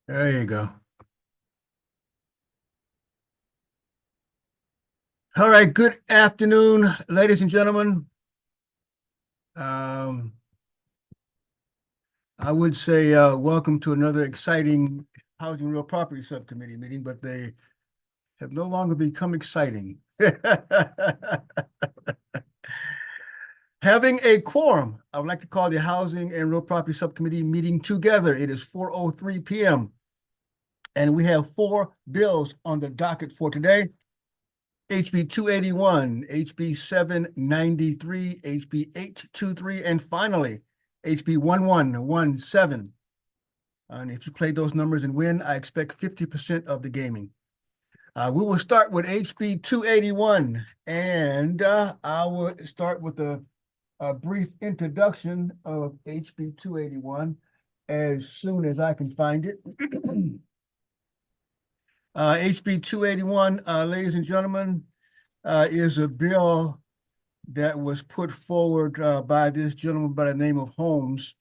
There you go. All right, good afternoon, ladies and gentlemen. Um, I would say welcome to another exciting Housing Real Property Subcommittee meeting, but they have no longer become exciting. Having a quorum, I would like to call the Housing and Real Property Subcommittee meeting together. It is 4:03 p.m. and we have four bills on the docket for today. HB 281, HB 793, HB 823, and finally, HB 1117. And if you play those numbers and win, I expect 50% of the gaming. We will start with HB 281, and I will start with a brief introduction of HB 281 as soon as I can find it. HB 281, ladies and gentlemen, is a bill that was put forward by this gentleman by the name of Holmes.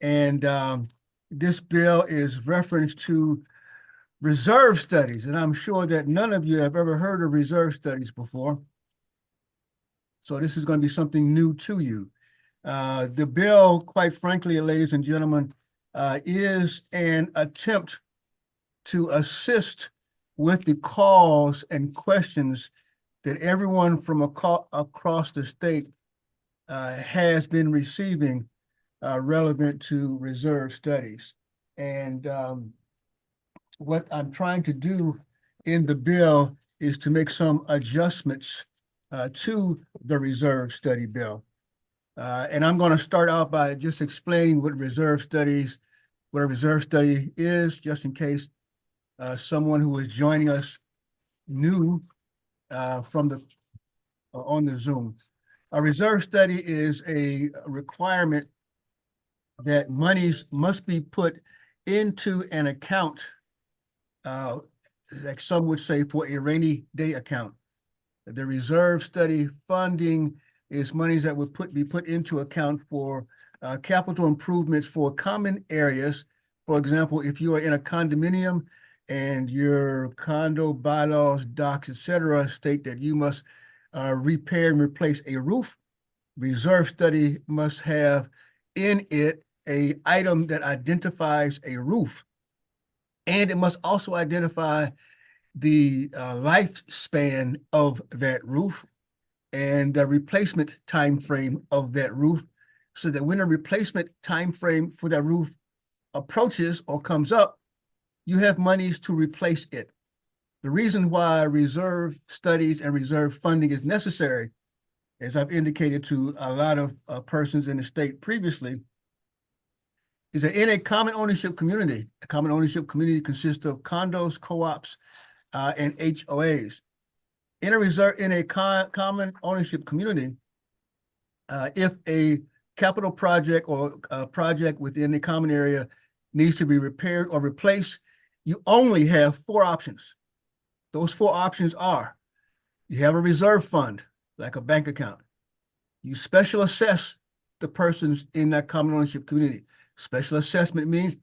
And this bill is reference to reserve studies. And I'm sure that none of you have ever heard of reserve studies before. So this is going to be something new to you. The bill, quite frankly, ladies and gentlemen, is an attempt to assist with the calls and questions that everyone from across the state has been receiving relevant to reserve studies. And what I'm trying to do in the bill is to make some adjustments to the reserve study bill. And I'm going to start out by just explaining what a reserve study is, just in case someone who is joining us new on the Zoom. A reserve study is a requirement that monies must be put into an account, like some would say, for a rainy day account. The reserve study funding is monies that would be put into account for capital improvements for common areas. For example, if you are in a condominium and your condo bylaws, docs, etc., state that you must repair and replace a roof, reserve study must have in it an item that identifies a roof, and it must also identify the lifespan of that roof and the replacement time frame of that roof, so that when a replacement time frame for that roof approaches or comes up, you have monies to replace it. The reason why reserve studies and reserve funding is necessary, as I've indicated to a lot of persons in the state previously, is that in a common ownership community, a common ownership community consists of condos, co-ops, and HOAs. In a common ownership community, if a capital project or a project within the common area needs to be repaired or replaced, you only have four options. Those four options are: you have a reserve fund, like a bank account. You special assess the persons in that common ownership community. Special assessment means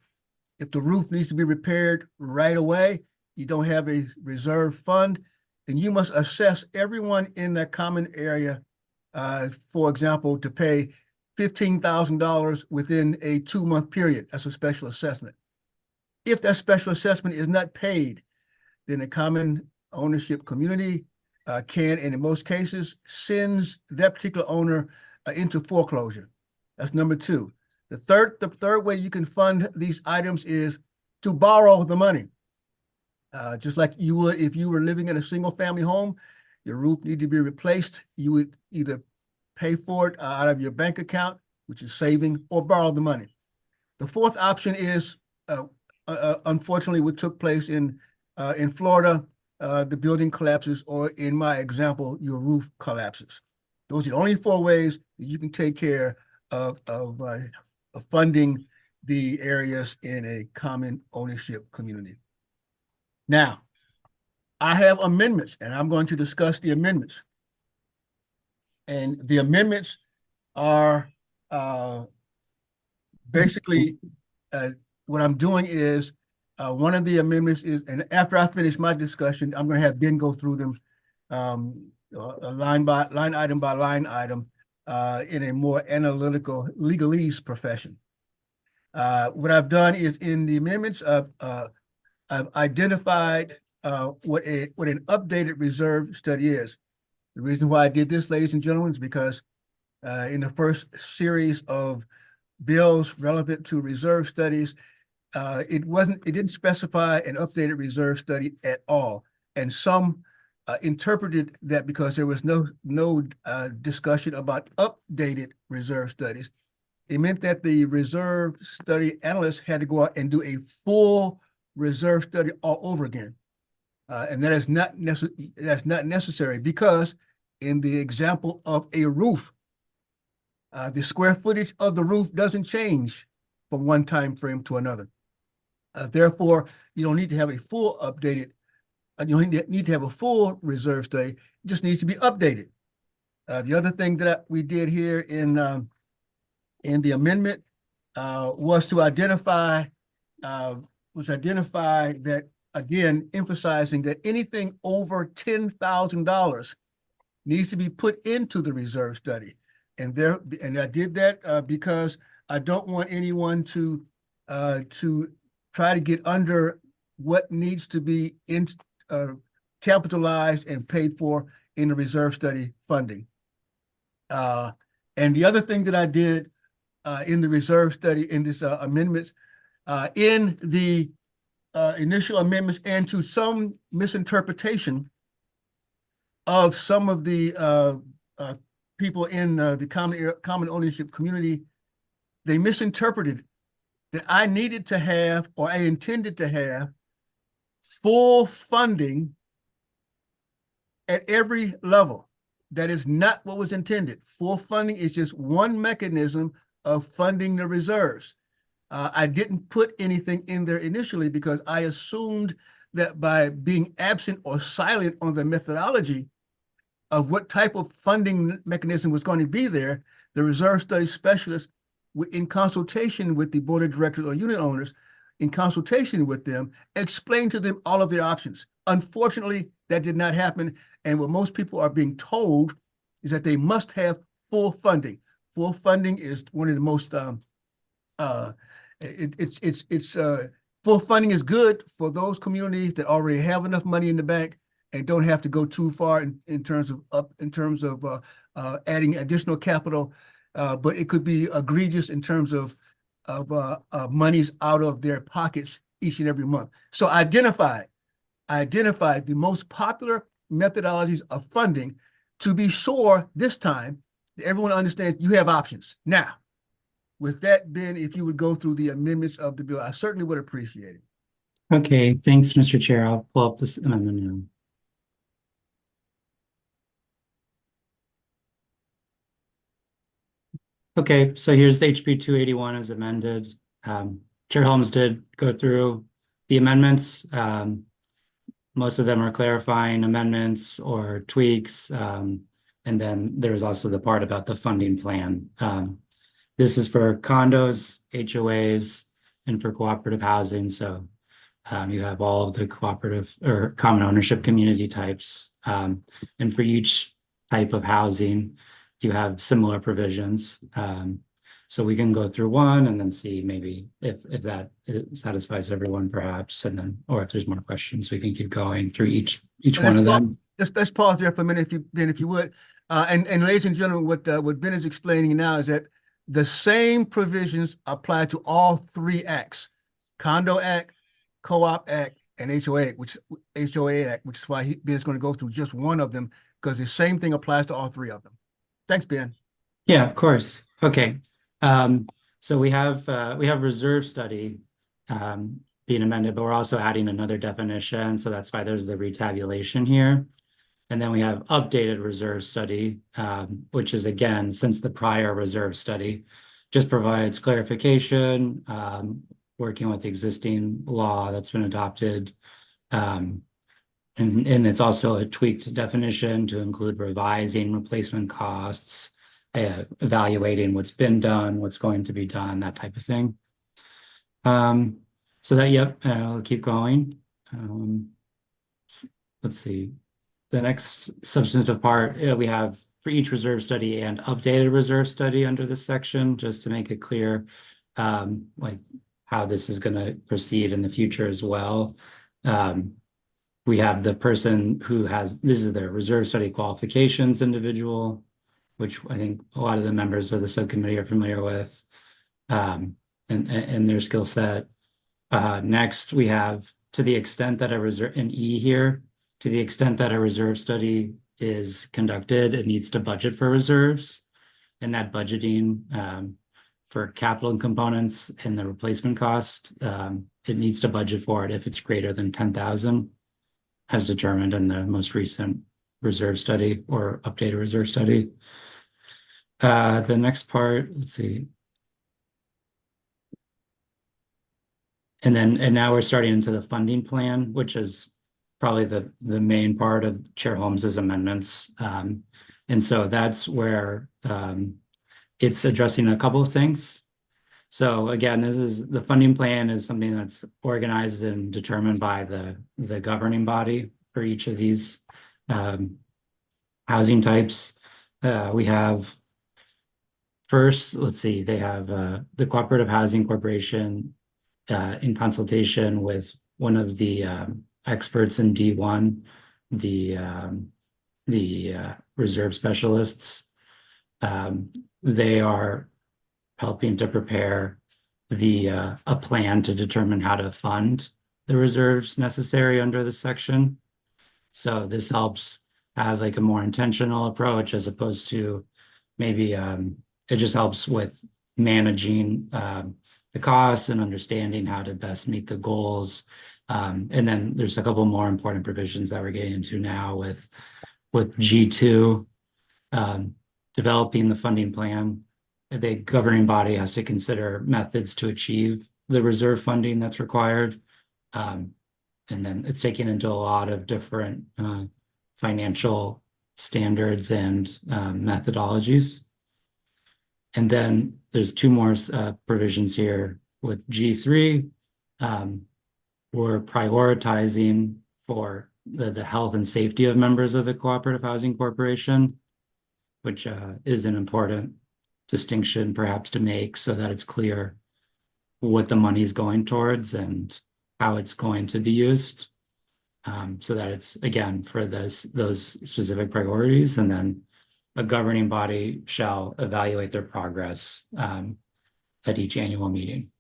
if the roof needs to be repaired right away, you don't have a reserve fund, then you must assess everyone in that common area, for example, to pay $15,000 within a 2-month period. That's a special assessment. If that special assessment is not paid, then the common ownership community can, and in most cases, sends that particular owner into foreclosure. That's number two. The third way you can fund these items is to borrow the money. Just like you would if you were living in a single family home, your roof needed to be replaced. You would either pay for it out of your bank account, which is saving, or borrow the money. The fourth option is, unfortunately, what took place in Florida, the building collapses, or in my example, your roof collapses. Those are the only four ways that you can take care of funding the areas in a common ownership community. Now, I have amendments, and I'm going to discuss the amendments. And the amendments are basically what I'm doing is one of the amendments is, and after I finish my discussion, I'm going to have Ben go through them line item by line item in a more analytical legalese profession. What I've done is in the amendments, I've identified what an updated reserve study is. The reason why I did this, ladies and gentlemen, is because in the first series of bills relevant to reserve studies, it didn't specify an updated reserve study at all. And some interpreted that because there was no discussion about updated reserve studies, it meant that the reserve study analysts had to go out and do a full reserve study all over again. And that is that's not necessary, because in the example of a roof, the square footage of the roof doesn't change from one time frame to another. Therefore, you don't need to have a full updated, you don't need to have a full reserve study. It just needs to be updated. The other thing that we did here in the amendment was to identify that, again, emphasizing that anything over $10,000 needs to be put into the reserve study. And I did that because I don't want anyone to try to get under what needs to be capitalized and paid for in the reserve study funding. And the other thing that I did in the reserve study in this amendments, in the initial amendments, and to some misinterpretation of some of the people in the common ownership community, they misinterpreted that I needed to have, or I intended to have, full funding at every level. That is not what was intended. Full funding is just one mechanism of funding the reserves. I didn't put anything in there initially because I assumed that by being absent or silent on the methodology of what type of funding mechanism was going to be there, the reserve study specialist, in consultation with the board of directors or unit owners, in consultation with them, explained to them all of the options. Unfortunately, that did not happen. And what most people are being told is that they must have full funding. Full funding is one of the most, full funding is good for those communities that already have enough money in the bank and don't have to go too far in terms of adding additional capital. But it could be egregious in terms of monies out of their pockets each and every month. So I identified the most popular methodologies of funding to be sure this time everyone understands you have options. Now, with that, Ben, if you would go through the amendments of the bill, I certainly would appreciate it. Okay, thanks, Mr. Chair. I'll pull up this amendment now. Okay, so here's HB 281 as amended. Chair Holmes did go through the amendments. Most of them are clarifying amendments or tweaks. And then there's also the part about the funding plan. This is for condos, HOAs, and for cooperative housing. So you have all of the cooperative or common ownership community types. And for each type of housing, you have similar provisions. So we can go through one and then see maybe if that satisfies everyone, perhaps, and then, or if there's more questions, we can keep going through each one of them. Let's pause there for a minute, if you would. And ladies and gentlemen, what Ben is explaining now is that the same provisions apply to all three acts: Condo Act, Co-op Act, and HOA Act, which is why Ben is going to go through just one of them, because the same thing applies to all three of them. Thanks, Ben. Yeah, of course. Okay. So we have reserve study being amended, but we're also adding another definition. So that's why there's the retabulation here. And then we have updated reserve study, which is, again, since the prior reserve study, just provides clarification, working with existing law that's been adopted. And it's also a tweaked definition to include revising replacement costs, evaluating what's been done, what's going to be done, that type of thing. So that, yep, I'll keep going. Let's see. The next substantive part, we have for each reserve study and updated reserve study under this section, just to make it clear, like how this is going to proceed in the future as well. We have the person who has, this is their reserve study qualifications individual, which I think a lot of the members of the subcommittee are familiar with, and their skill set. Next, we have, to the extent that a reserve, in E here, to the extent that a reserve study is conducted, it needs to budget for reserves. And that budgeting for capital components and the replacement cost, it needs to budget for it if it's greater than 10,000, as determined in the most recent reserve study or updated reserve study. The next part, let's see. And now we're starting into the funding plan, which is probably the main part of Chair Holmes's amendments. And so that's where it's addressing a couple of things. So again, the funding plan is something that's organized and determined by the governing body for each of these housing types. We have first, let's see, they have the Cooperative Housing Corporation in consultation with one of the experts in D1, the reserve specialists. They are helping to prepare a plan to determine how to fund the reserves necessary under this section. So this helps have like a more intentional approach as opposed to maybe it just helps with managing the costs and understanding how to best meet the goals. And then there's a couple more important provisions that we're getting into now with G2, developing the funding plan. The governing body has to consider methods to achieve the reserve funding that's required. And then it's taken into a lot of different financial standards and methodologies. And then there's two more provisions here with G3. We're prioritizing for the health and safety of members of the Cooperative Housing Corporation, which is an important distinction perhaps to make so that it's clear what the money is going towards and how it's going to be used. So that it's, again, for those specific priorities, and then a governing body shall evaluate their progress at each annual meeting.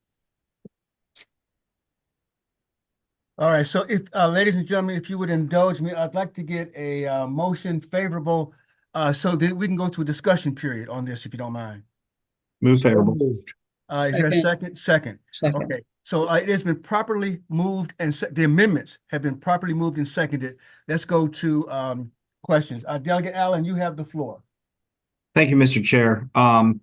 All right, so if, ladies and gentlemen, if you would indulge me, I'd like to get a motion favorable so that we can go to a discussion period on this, if you don't mind. Move favorable. Moved. Is there a second? Second. Okay, so it has been properly moved and the amendments have been properly moved and seconded. Let's go to questions. Delegate Allen, you have the floor. Thank you, Mr. Chair. I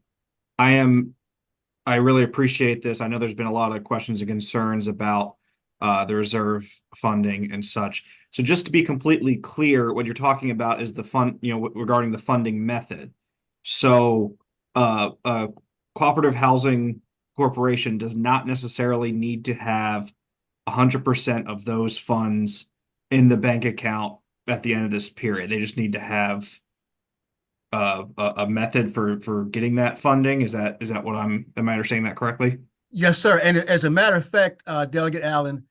really appreciate this. I know there's been a lot of questions and concerns about the reserve funding and such. So just to be completely clear, what you're talking about is the fund, regarding the funding method. So Cooperative Housing Corporation does not necessarily need to have 100% of those funds in the bank account at the end of this period. They just need to have a method for getting that funding. Is that what am I understanding that correctly? Yes, sir. And as a matter of fact, Delegate Allen,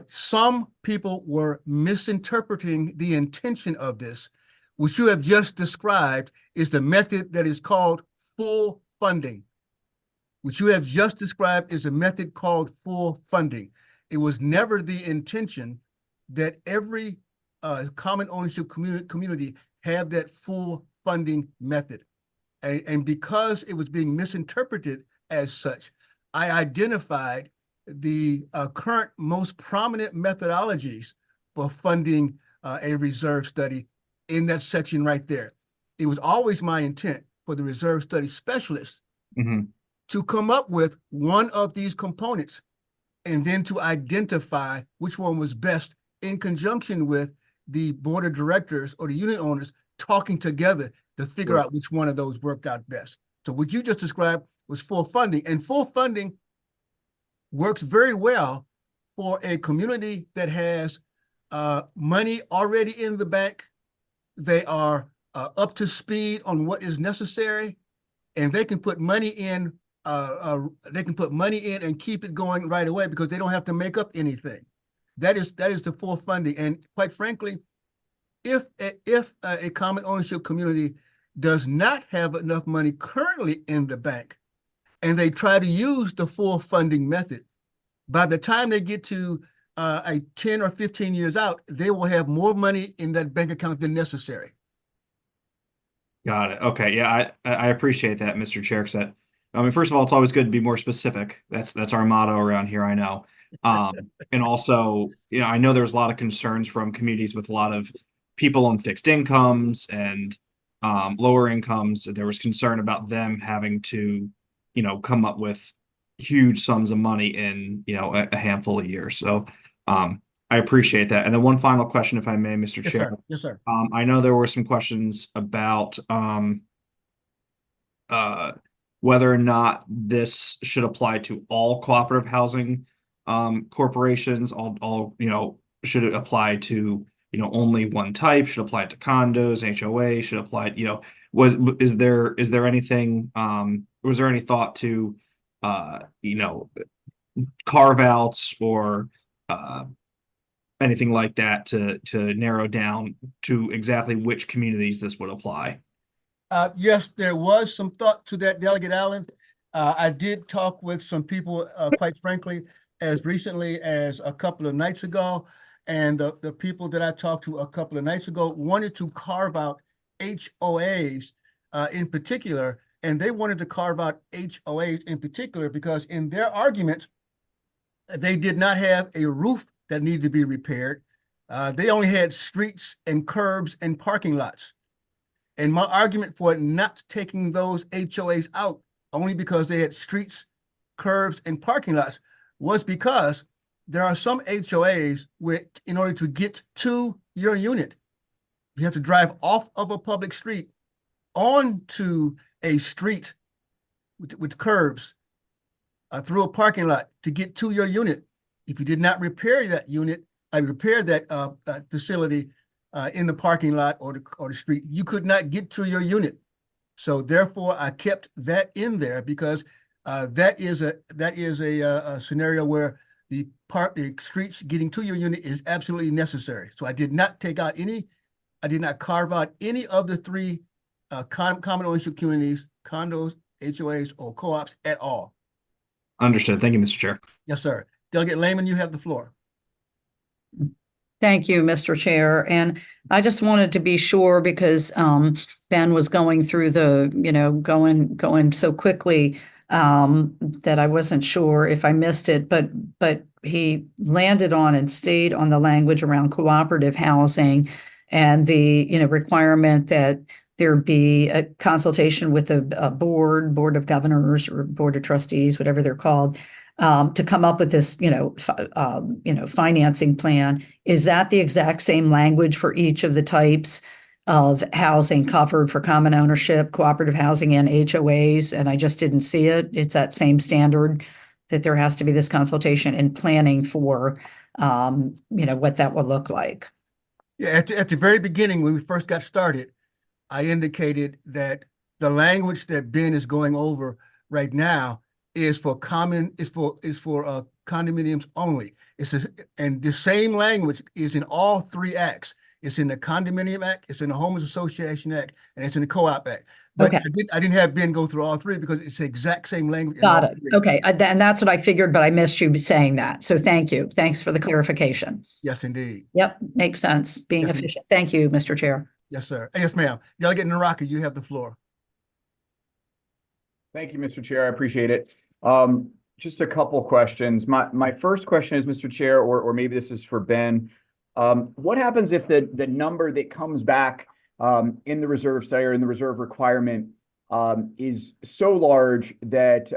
some people were misinterpreting the intention of this. What you have just described is the method that is called full funding. What you have just described is a method called full funding. It was never the intention that every common ownership community have that full funding method. And because it was being misinterpreted as such, I identified the current most prominent methodologies for funding a reserve study in that section right there. It was always my intent for the reserve study specialists to come up with one of these components and then to identify which one was best in conjunction with the board of directors or the unit owners talking together to figure out which one of those worked out best. So what you just described was full funding, and full funding works very well for a community that has money already in the bank. They are up to speed on what is necessary, and they can put money in. And keep it going right away because they don't have to make up anything. That is the full funding. And quite frankly, if a common ownership community does not have enough money currently in the bank, and they try to use the full funding method, by the time they get to a 10 or 15 years out, they will have more money in that bank account than necessary. Got it. Okay. Yeah, I appreciate that, Mr. Chair. 'Cause I mean, first of all, it's always good to be more specific. That's our motto around here, I know. And also, I know there's a lot of concerns from communities with a lot of people on fixed incomes and lower incomes. There was concern about them having to, come up with huge sums of money in, a handful of years. So I appreciate that. And then one final question, if I may, Mr. Yes, Chair. sir. Yes, sir. I know there were some questions about whether or not this should apply to all cooperative housing corporations, all should it apply to only one type, should apply to condos, HOA, should apply, is there anything was there any thought to carve outs or anything like that to narrow down to exactly which communities this would apply? Yes, there was some thought to that, Delegate Allen. I did talk with some people, quite frankly, as recently as a couple of nights ago. And the people that I talked to a couple of nights ago wanted to carve out HOAs in particular. And they wanted to carve out HOAs in particular because in their argument, they did not have a roof that needed to be repaired. They only had streets and curbs and parking lots. And my argument for not taking those HOAs out only because they had streets, curbs, and parking lots was because there are some HOAs where in order to get to your unit, you have to drive off of a public street onto a street with curbs through a parking lot to get to your unit. If you did not repair that unit, facility in the parking lot or the street, you could not get to your unit. So therefore, I kept that in there because that is a scenario where the streets getting to your unit is absolutely necessary. So I did not carve out any of the three common ownership communities, condos, HOAs, or co-ops at all. Understood. Thank you, Mr. Chair. Yes, sir. Delegate Lehman, you have the floor. Thank you, Mr. Chair. And I just wanted to be sure because Ben was going through going so quickly that I wasn't sure if I missed it, but he landed on and stayed on the language around cooperative housing and the requirement that there be a consultation with a board of governors or board of trustees, whatever they're called, to come up with this, financing plan. Is that the exact same language for each of the types of housing covered for common ownership, cooperative housing, and HOAs? And I just didn't see it. It's that same standard that there has to be this consultation and planning for, what that will look like. Yeah, at the very beginning, when we first got started, I indicated that the language that Ben is going over right now is for condominiums only. And the same language is in all three acts. It's in the Condominium Act, it's in the Homeowners Association Act, and it's in the Co-op Act. But Okay. I didn't have Ben go through all three because it's the exact same language. Got it. Okay. And that's what I figured, but I missed you saying that. So thank you. Thanks for the clarification. Yes, indeed. Yep. Makes sense. Being Yes, efficient. Thank you, Mr. Chair. Yes, sir. Yes, ma'am. Delegate Naraka, you have the floor. Thank you, Mr. Chair. I appreciate it. Just a couple questions. My first question is, Mr. Chair, or maybe this is for Ben. What happens if the number that comes back in the reserve study or in the reserve requirement is so large that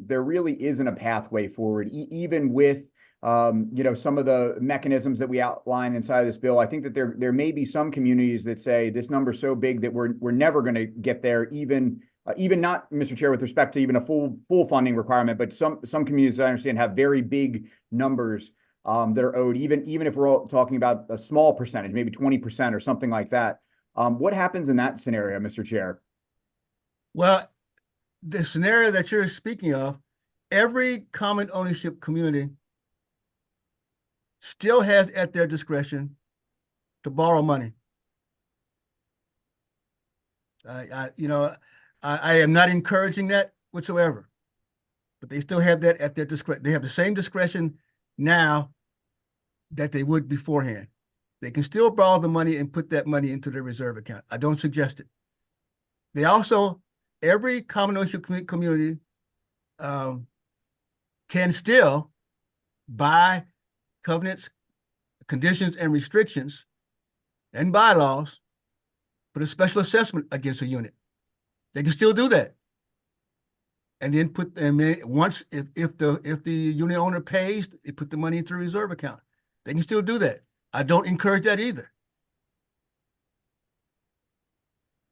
there really isn't a pathway forward, even with some of the mechanisms that we outline inside of this bill? I think that there may be some communities that say this number's so big that we're never going to get there, even even not, Mr. Chair, with respect to even a full funding requirement, but some communities I understand have very big numbers that are owed, even if we're all talking about a small percentage, maybe 20% or something like that. What happens in that scenario, Mr. Chair? Well, the scenario that you're speaking of, every common ownership community still has at their discretion to borrow money. I am not encouraging that whatsoever, but they still have that at their discretion. They have the same discretion now that they would beforehand. They can still borrow the money and put that money into their reserve account. I don't suggest it. They also, every common ownership community can still, by covenants, conditions, and restrictions and bylaws, put a special assessment against a unit. They can still do that. And then once if the unit owner pays, they put the money into the reserve account. They can still do that. I don't encourage that either.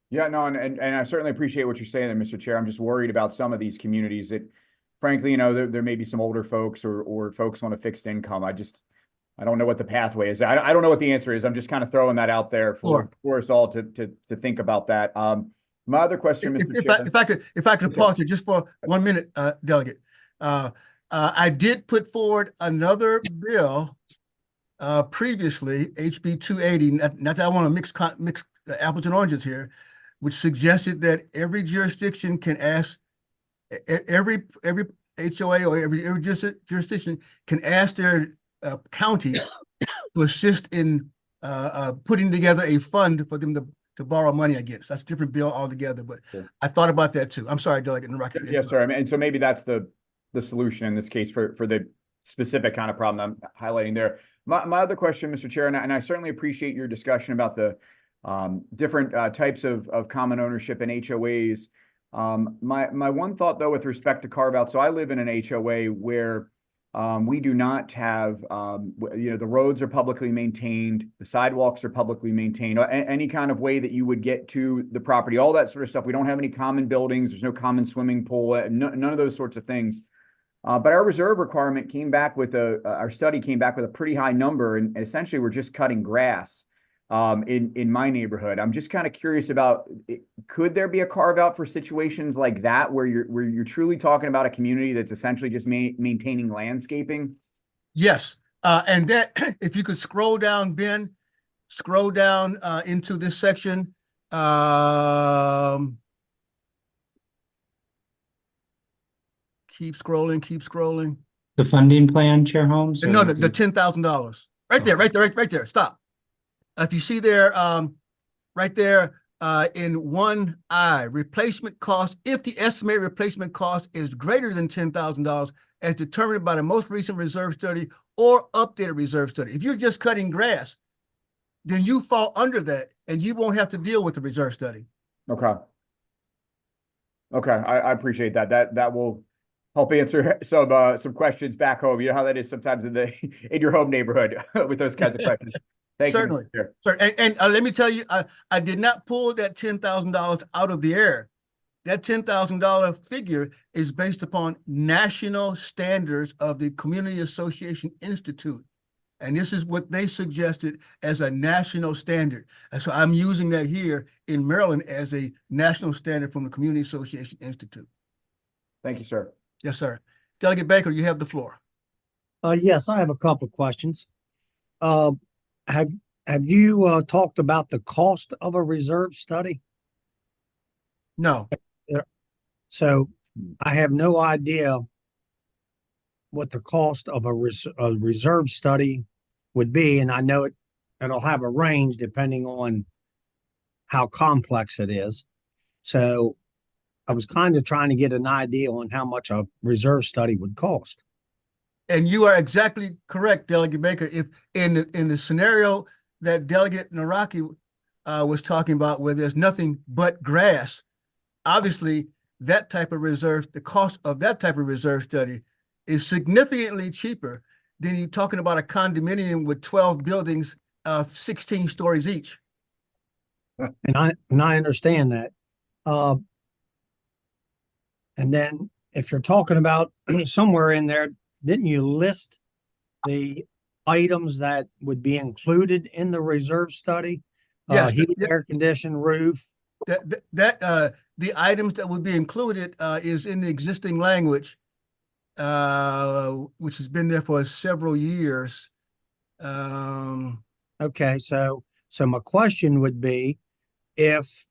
Yeah, no, and I certainly appreciate what you're saying there, Mr. Chair. I'm just worried about some of these communities that, frankly, there may be some older folks or folks on a fixed income. I don't know what the pathway is. I don't know what the answer is. I'm just kind of throwing that out there for us all to think about that. My other question, Mr. Chair. If I could pause it just for 1 minute, Delegate. I did put forward another bill previously, HB 280. Not that I want to mix apples and oranges here, which suggested that every jurisdiction can ask every HOA or every jurisdiction can ask their county to assist in putting together a fund for them to borrow money against. That's a different bill altogether, but sure. I thought about that too. I'm sorry, Delegate Naraki. Yes, sir. I mean, and so maybe that's the solution in this case for the specific kind of problem I'm highlighting there. My other question, Mr. Chair, and I certainly appreciate your discussion about the different types of common ownership in HOAs. My one thought, though, with respect to carve-out, so I live in an HOA where we do not have, the roads are publicly maintained, the sidewalks are publicly maintained, any kind of way that you would get to the property, all that sort of stuff. We don't have any common buildings. There's no common swimming pool, none of those sorts of things. But our reserve requirement came back with our study came back with a pretty high number, and essentially we're just cutting grass in my neighborhood. I'm just kind of curious about, could there be a carve out for situations like that where you're truly talking about a community that's essentially just maintaining landscaping? Yes, and that if you could scroll down, Ben, scroll down into this section. Keep scrolling. The funding plan, Chair Holmes? No, the $10,000. Right there, right there. Stop. If you see there, right there in 1I, replacement cost, if the estimated replacement cost is greater than $10,000 as determined by the most recent reserve study or updated reserve study. If you're just cutting grass, then you fall under that and you won't have to deal with the reserve study. Okay. I appreciate that. That will help answer some questions back home. You know how that is sometimes in your home neighborhood with those kinds of questions. Thank Certainly. You, Certainly. And let me tell you, I did not pull that $10,000 out of the air. That $10,000 figure is based upon national standards of the Community Association Institute. And this is what they suggested as a national standard. And so I'm using that here in Maryland as a national standard from the Community Association Institute. Thank you, sir. Yes, sir. Delegate Baker, you have the floor. Yes, I have a couple of questions. Have you talked about the cost of a reserve study? No. So I have no idea what the cost of a reserve study would be, and I know it'll have a range depending on how complex it is. So I was kind of trying to get an idea on how much a reserve study would cost. And you are exactly correct, Delegate Baker. If in the scenario that Delegate Naraki was talking about, where there's nothing but grass, obviously that type of reserve, the cost of that type of reserve study is significantly cheaper than you talking about a condominium with 12 buildings, 16 stories each. And I understand that. And then if you're talking about somewhere in there, didn't you list the items that would be included in the reserve study? Yes, Heat, air conditioned roof. the items that would be included is in the existing language, which has been there for several years. Okay, so my question would be, if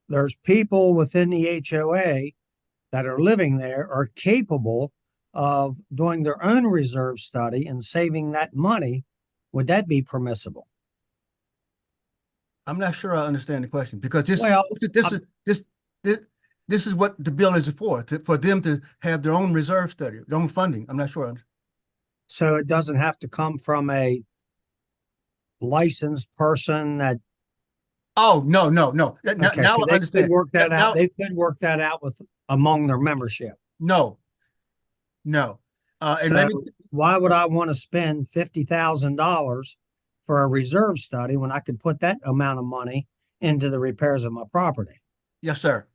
there's people within the HOA that are living there are capable of doing their own reserve study and saving that money, would that be permissible? I'm not sure I understand the question, because this Well, this is what the bill is for them to have their own reserve study, their own funding. I'm not sure. so it doesn't have to come from a licensed person that, Oh, no. Now okay, now so I they understand. could work that Now- out. They could work that out with among their membership. No. And let me, So why would I want to spend $50,000 for a reserve study when I could put that amount of money into the repairs of my property? yes, sir.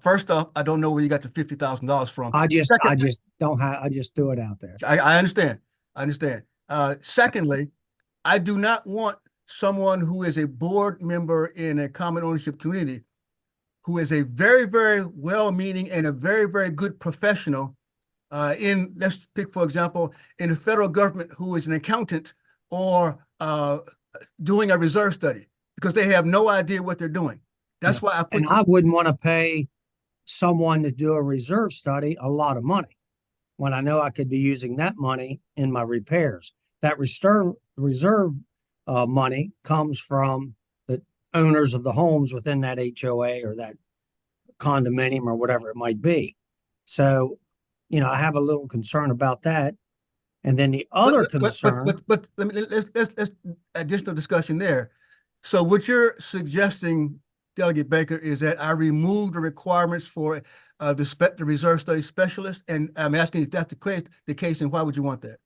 First off, I don't know where you got the $50,000 from. I just Second- don't have, I just threw it out there. I understand. Secondly, I do not want someone who is a board member in a common ownership community, who is a very, very well-meaning and a very, very good professional let's pick, for example, in the federal government, who is an accountant or doing a reserve study, because they have no idea what they're doing. That's why I put And I wouldn't want to pay someone to do a reserve study a lot of money when I know I could be using that money in my repairs. That reserve money comes from the owners of the homes within that HOA or that condominium or whatever it might be. So, I have a little concern about that. And then the other concern, but let's additional discussion there. So what you're suggesting, Delegate Baker, is that I remove the requirements for the reserve study specialist, and I'm asking if that's the case, and why would you want that?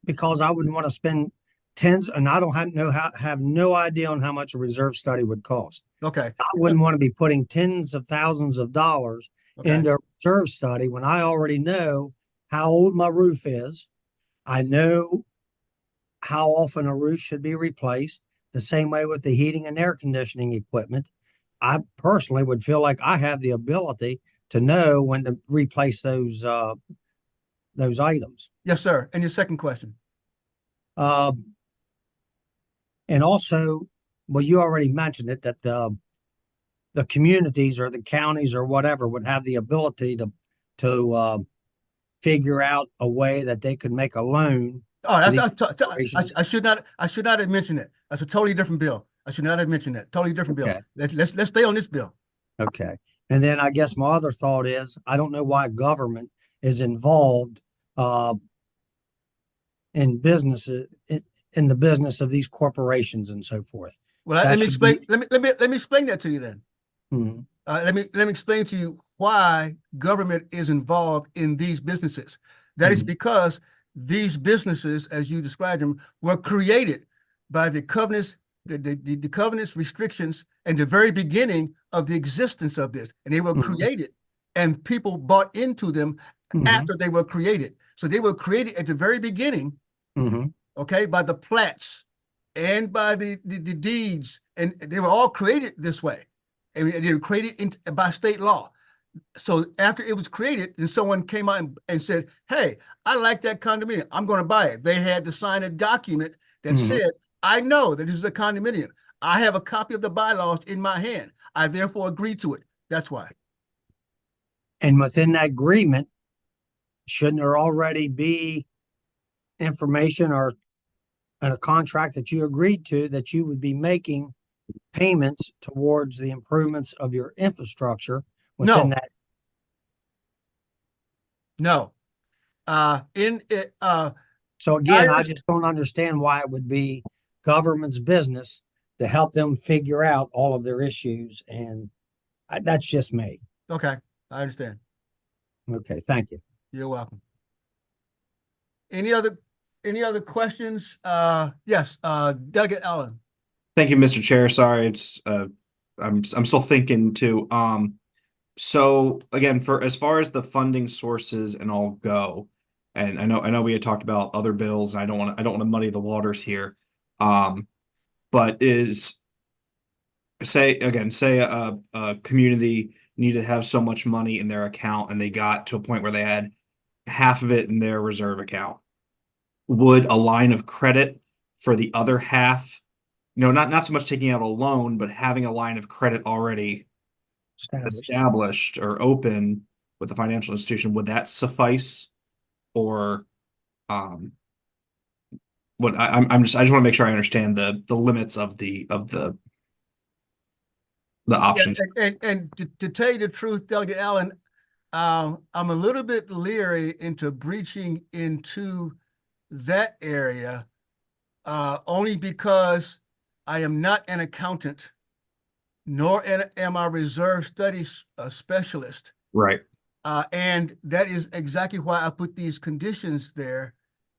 because I wouldn't want to spend tens, and I don't have no idea on how much a reserve study would cost. Okay. I wouldn't want to be putting tens of thousands of dollars Okay. into a reserve study when I already know how old my roof is. I know how often a roof should be replaced. The same way with the heating and air conditioning equipment. I personally would feel like I have the ability to know when to replace those items. Yes, sir. And your second question? And also, well, you already mentioned it, that the communities or the counties or whatever would have the ability to figure out a way that they could make a loan. Oh, corporations. I should not have mentioned it. That's a totally different bill. I should not have mentioned that. Totally different bill. Okay. Let's stay on this bill. Okay. And then I guess my other thought is, I don't know why government is involved in businesses, in the business of these corporations and so forth. Well, That let me should explain. be- Let me explain that to you then. Mhm. Let me explain to you why government is involved in these businesses. That is Mhm. because these businesses, as you described them, were created by the covenants, the covenants, restrictions, and the very beginning of the existence of this. And they were Mhm. created, and people bought into them Mhm. after they were created. So they were created at the very beginning, Mhm. okay, by the plats and by the deeds, and they were all created this way. And they were created by state law. So after it was created, then someone came out and said, hey, I like that condominium. I'm going to buy it. They had to sign a document that Mhm. said, I know that this is a condominium. I have a copy of the bylaws in my hand. I therefore agree to it. That's why. And within that agreement, shouldn't there already be information or a contract that you agreed to that you would be making payments towards the improvements of your infrastructure within No. that? No. So again, I Irish- just don't understand why it would be government's business to help them figure out all of their issues. And that's just me. Okay, I understand. Okay, thank you. You're welcome. Any other questions? Yes, Delegate Allen. Thank you, Mr. Chair. Sorry, it's I'm still thinking too. So again, for as far as the funding sources and all go, and I know we had talked about other bills, and I don't want to muddy the waters here. But say a community needed to have so much money in their account and they got to a point where they had half of it in their reserve account. Would a line of credit for the other half, not so much taking out a loan, but having a line of credit already established or open with the financial institution, would that suffice? Or what I just want to make sure I understand the limits of the options. And to tell you the truth, Delegate Allen, I'm a little bit leery into breaching into that area, only because I am not an accountant, nor am I a reserve studies specialist. Right. And that is exactly why I put these conditions there,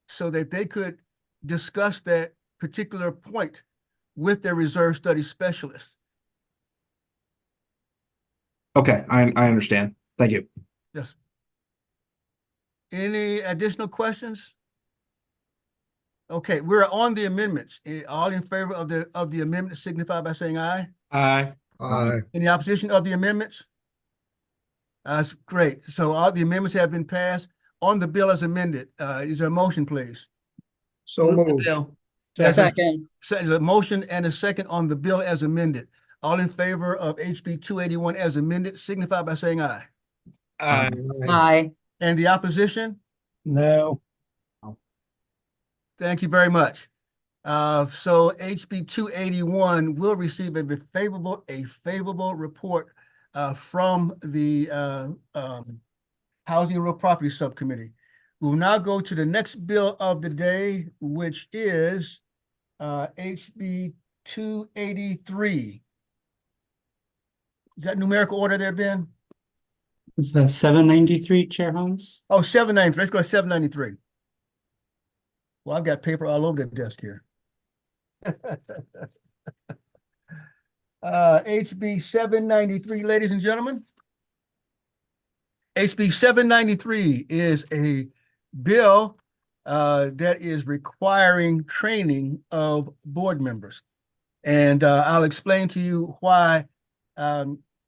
so that they could discuss that particular point with their reserve studies specialist. Okay, I understand. Thank you. Yes. Any additional questions? Okay, we're on the amendments. All in favor of the amendment signify by saying aye. Aye. Any opposition of the amendments? That's great. So all the amendments have been passed on the bill as amended. Is there a motion, please? So Move the moved. bill. There's Second. a motion and a second on the bill as amended. All in favor of HB 281 as amended signify by saying aye. Aye. And the opposition? No. Thank you very much. So HB 281 will receive a favorable report from the Housing and Real Property Subcommittee. We'll now go to the next bill of the day, which is HB 283. Is that numerical order there, Ben? Is that 793, Chair Holmes? Oh, 793. Let's go to 793. Well, I've got paper all over the desk here. HB 793, ladies and gentlemen. HB 793 is a bill that is requiring training of board members. And I'll explain to you why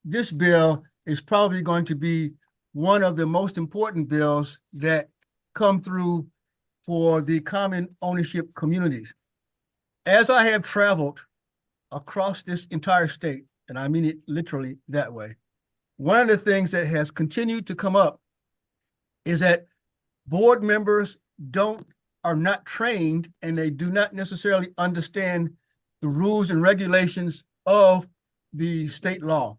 this bill is probably going to be one of the most important bills that come through for the common ownership communities. As I have traveled across this entire state, and I mean it literally that way, one of the things that has continued to come up is that board members are not trained, and they do not necessarily understand the rules and regulations of the state law.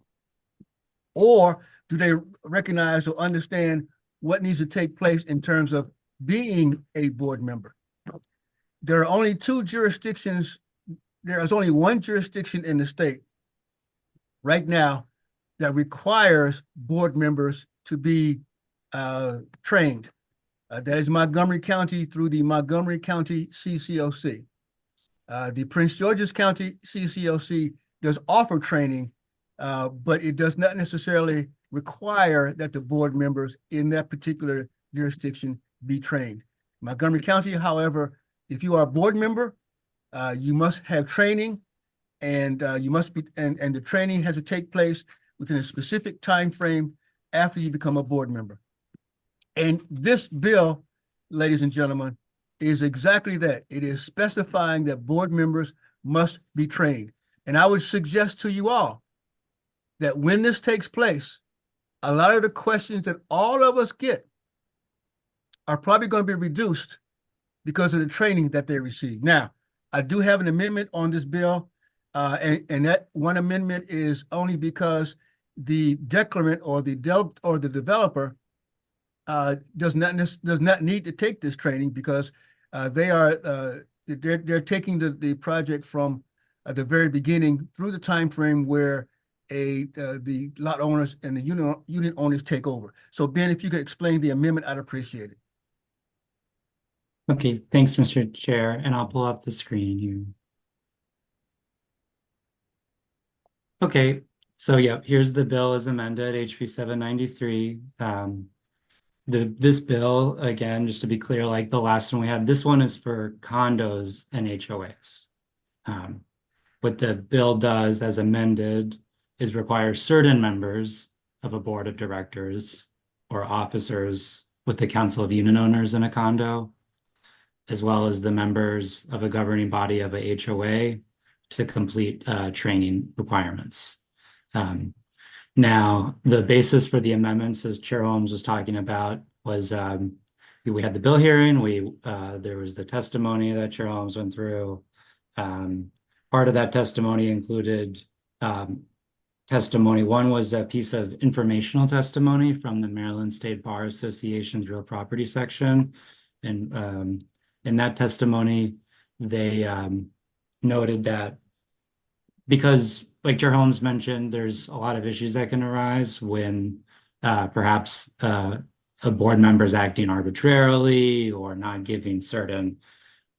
Or do they recognize or understand what needs to take place in terms of being a board member? There are only two jurisdictions. There is only one jurisdiction in the state right now that requires board members to be trained. That is Montgomery County through the Montgomery County CCOC. The Prince George's County CCOC does offer training, but it does not necessarily require that the board members in that particular jurisdiction be trained. Montgomery County, however, if you are a board member, you must have training, and the training has to take place within a specific time frame after you become a board member. And this bill, ladies and gentlemen, is exactly that. It is specifying that board members must be trained. And I would suggest to you all that when this takes place, a lot of the questions that all of us get are probably going to be reduced because of the training that they receive. Now, I do have an amendment on this bill, and that one amendment is only because the declarant or the developer does not need to take this training, because they're taking the project from the very beginning through the time frame where the lot owners and the unit owners take over. So Ben, if you could explain the amendment, I'd appreciate it. Okay, thanks, Mr. Chair, and I'll pull up the screen here. Okay, So yeah, here's the bill as amended, HB 793. This bill, again, just to be clear, like the last one we had, this one is for condos and HOAs. What the bill does as amended is require certain members of a board of directors or officers with the council of unit owners in a condo, as well as the members of a governing body of a HOA to complete training requirements. Now, the basis for the amendments, as Chair Holmes was talking about, was we had the bill hearing. There was the testimony that Chair Holmes went through. Part of that testimony included testimony. One was a piece of informational testimony from the Maryland State Bar Association's Real Property Section. And in that testimony, they noted that because, like Chair Holmes mentioned, there's a lot of issues that can arise when perhaps a board member is acting arbitrarily or not giving certain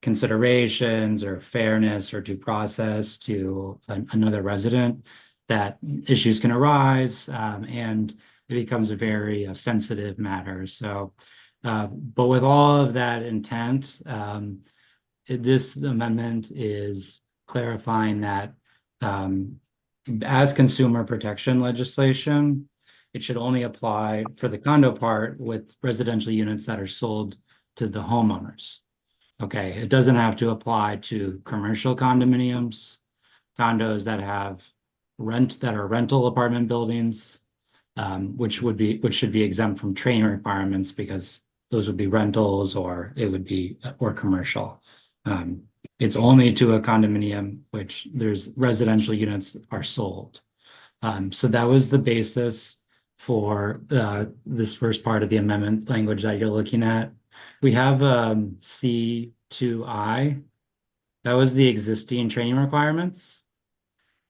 considerations or fairness or due process to another resident, that issues can arise and it becomes a very sensitive matter. So, but with all of that intent, this amendment is clarifying that as consumer protection legislation, it should only apply for the condo part with residential units that are sold to the homeowners. Okay, it doesn't have to apply to commercial condominiums, condos that have rental apartment buildings, which should be exempt from training requirements because those would be rentals or commercial. It's only to a condominium which there's residential units are sold. So that was the basis for this first part of the amendment language that you're looking at. We have C2I. That was the existing training requirements.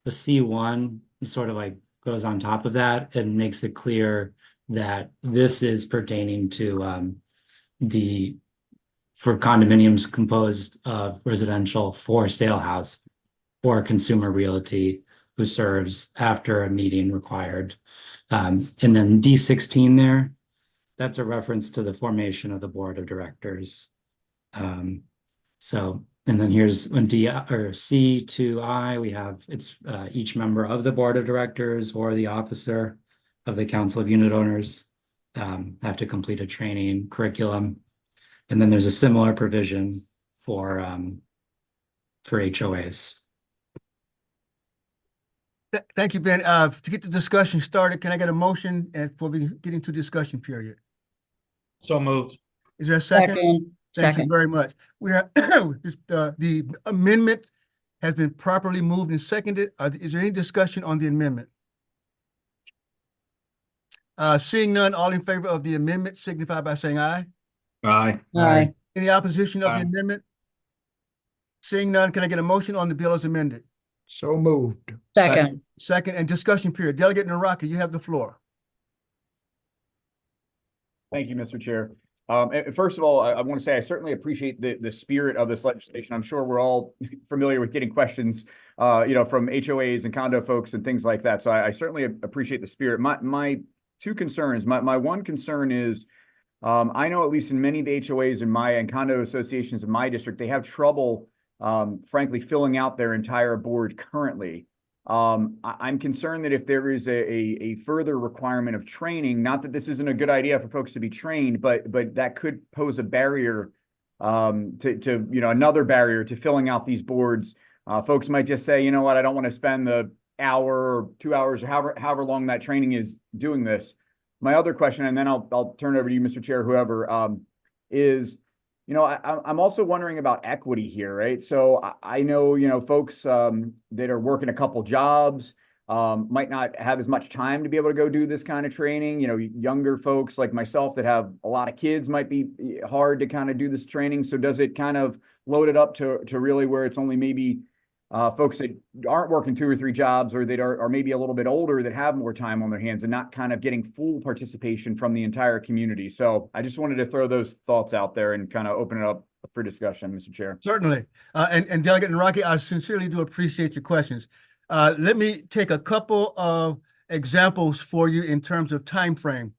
The C1 sort of like goes on top of that and makes it clear that this is pertaining to for condominiums composed of residential for sale house or consumer realty who serves after a meeting required. And then D16 there, that's a reference to the formation of the board of directors. And then here's when C2I, we have it's each member of the board of directors or the officer of the council of unit owners have to complete a training curriculum. And then there's a similar provision for HOAs. Thank you, Ben. To get the discussion started, can I get a motion and for we get into discussion period? So moved. Is there a second? Thank you Second. very much. We are the amendment has been properly moved and seconded. Is there any discussion on the amendment? Seeing none, all in favor of the amendment signify by saying aye. Aye. Aye. Any opposition of the Aye. amendment? Seeing none, can I get a motion on the bill as amended? So moved. Second. Second and discussion period. Delegate Naraki, you have the floor. Thank you, Mr. Chair. And first of all, I want to say I certainly appreciate the spirit of this legislation. I'm sure we're all familiar with getting questions, from HOAs and condo folks and things like that. So I certainly appreciate the spirit. My two concerns. My one concern is, I know at least in many of the HOAs and condo associations in my district, they have trouble, frankly, filling out their entire board currently. I'm concerned that if there is a further requirement of training, not that this isn't a good idea for folks to be trained, but that could pose a barrier to another barrier to filling out these boards. Folks might just say, you know what, I don't want to spend the hour or 2 hours or however long that training is doing this. My other question, and then I'll turn it over to you, Mr. Chair, whoever, is, I'm also wondering about equity here, right? So I know, folks that are working a couple jobs might not have as much time to be able to go do this kind of training. Younger folks like myself that have a lot of kids might be hard to kind of do this training. So does it kind of load it up to really where it's only maybe folks that aren't working 2 or 3 jobs or that are maybe a little bit older that have more time on their hands and not kind of getting full participation from the entire community? So I just wanted to throw those thoughts out there and kind of open it up for discussion, Mr. Chair. Certainly. And Delegate Naraki, I sincerely do appreciate your questions. Let me take a couple of examples for you in terms of time frame.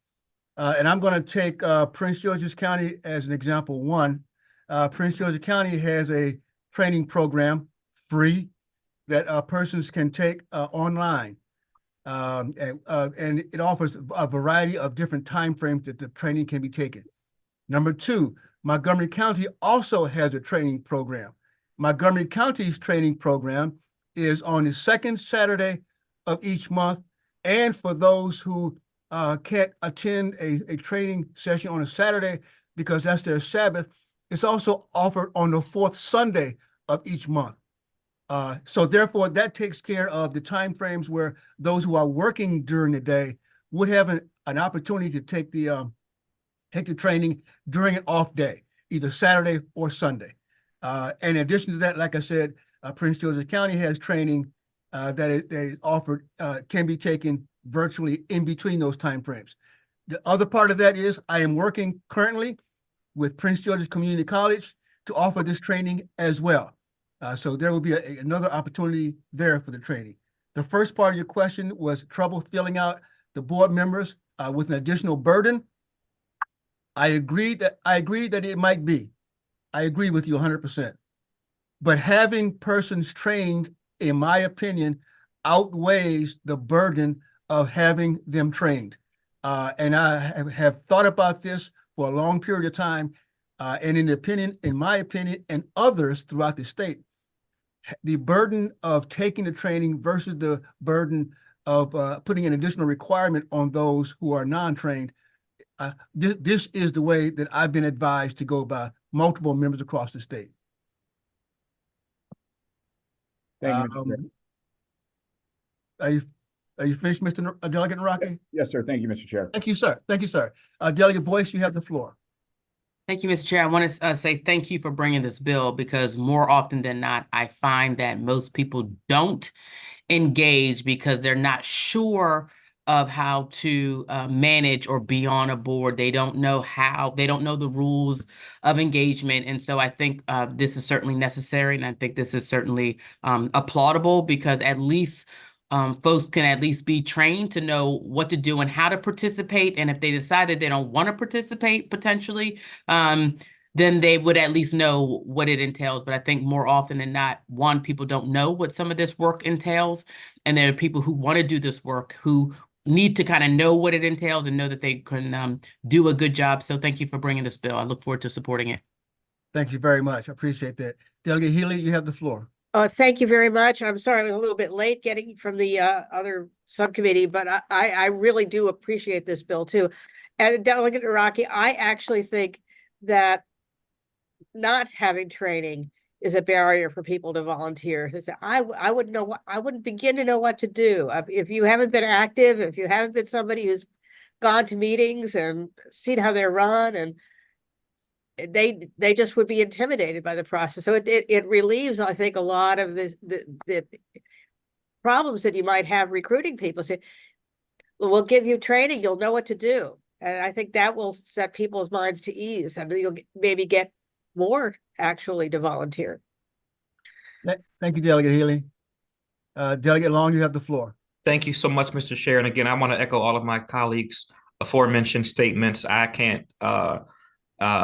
And I'm going to take Prince George's County as an example one. Prince George's County has a training program, free, that persons can take online. And it offers a variety of different timeframes that the training can be taken. Number two, Montgomery County also has a training program. Montgomery County's training program is on the second Saturday of each month. And for those who can't attend a training session on a Saturday because that's their Sabbath, it's also offered on the fourth Sunday of each month. So therefore, that takes care of the timeframes where those who are working during the day would have an opportunity to take the training during an off day, either Saturday or Sunday. In addition to that, like I said, Prince George's County has training that is offered, can be taken virtually in between those timeframes. The other part of that is I am working currently with Prince George's Community College to offer this training as well. So there will be another opportunity there for the training. The first part of your question was trouble filling out the board members with an additional burden. I agree that it might be. I agree with you 100%. But having persons trained, in my opinion, outweighs the burden of having them trained. And I have thought about this for a long period of time. And in my opinion, and others throughout the state, the burden of taking the training versus the burden of putting an additional requirement on those who are non-trained, this is the way that I've been advised to go by multiple members across the state. Thank you, Mr. Chair. Are you finished, Mr. Delegate Naraki? Yes, sir. Thank you, Mr. Chair. Thank you, sir. Thank you, sir. Delegate Boyce, you have the floor. Thank you, Mr. Chair. I want to say thank you for bringing this bill because more often than not, I find that most people don't engage because they're not sure of how to manage or be on a board. They don't know how, they don't know the rules of engagement. And so I think this is certainly necessary. And I think this is certainly applaudable because at least folks can at least be trained to know what to do and how to participate. And if they decide that they don't want to participate potentially, then they would at least know what it entails. But I think more often than not, one, people don't know what some of this work entails. And there are people who want to do this work who need to kind of know what it entails and know that they can do a good job. So thank you for bringing this bill. I look forward to supporting it. Thank you very much. I appreciate that. Delegate Healy, you have the floor. Thank you very much. I'm sorry I was a little bit late getting from the other subcommittee, but I really do appreciate this bill too. And Delegate Iraqi, I actually think that not having training is a barrier for people to volunteer. I wouldn't begin to know what to do. If you haven't been active, if you haven't been somebody who's gone to meetings and seen how they're run, and they just would be intimidated by the process. So it relieves, I think, a lot of the problems that you might have recruiting people. So we'll give you training, you'll know what to do. And I think that will set people's minds to ease, and you'll maybe get more actually to volunteer. Thank you, Delegate Healy. Delegate Long, you have the floor. Thank you so much, Mr. Chair. And again, I want to echo all of my colleagues' aforementioned statements. I can't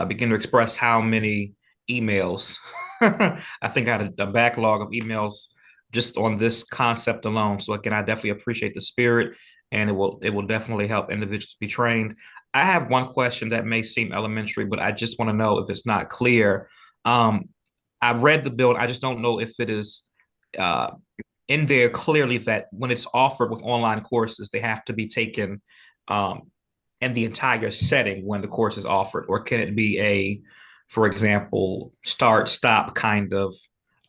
begin to express how many emails. I think I had a backlog of emails just on this concept alone. So again, I definitely appreciate the spirit, and it will definitely help individuals be trained. I have one question that may seem elementary, but I just want to know if it's not clear. I've read the bill. I just don't know if it is in there clearly that when it's offered with online courses, they have to be taken in the entire setting when the course is offered, or can it be for example, start, stop kind of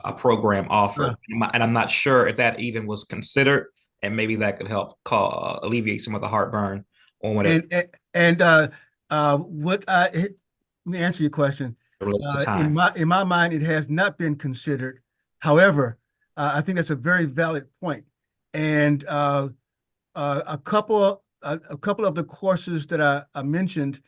a program offered? And I'm not sure if that even was considered, and maybe that could help alleviate some of the heartburn on what let me answer your question. In my mind, it has not been considered. However, I think that's a very valid point. And a couple of the courses that I mentioned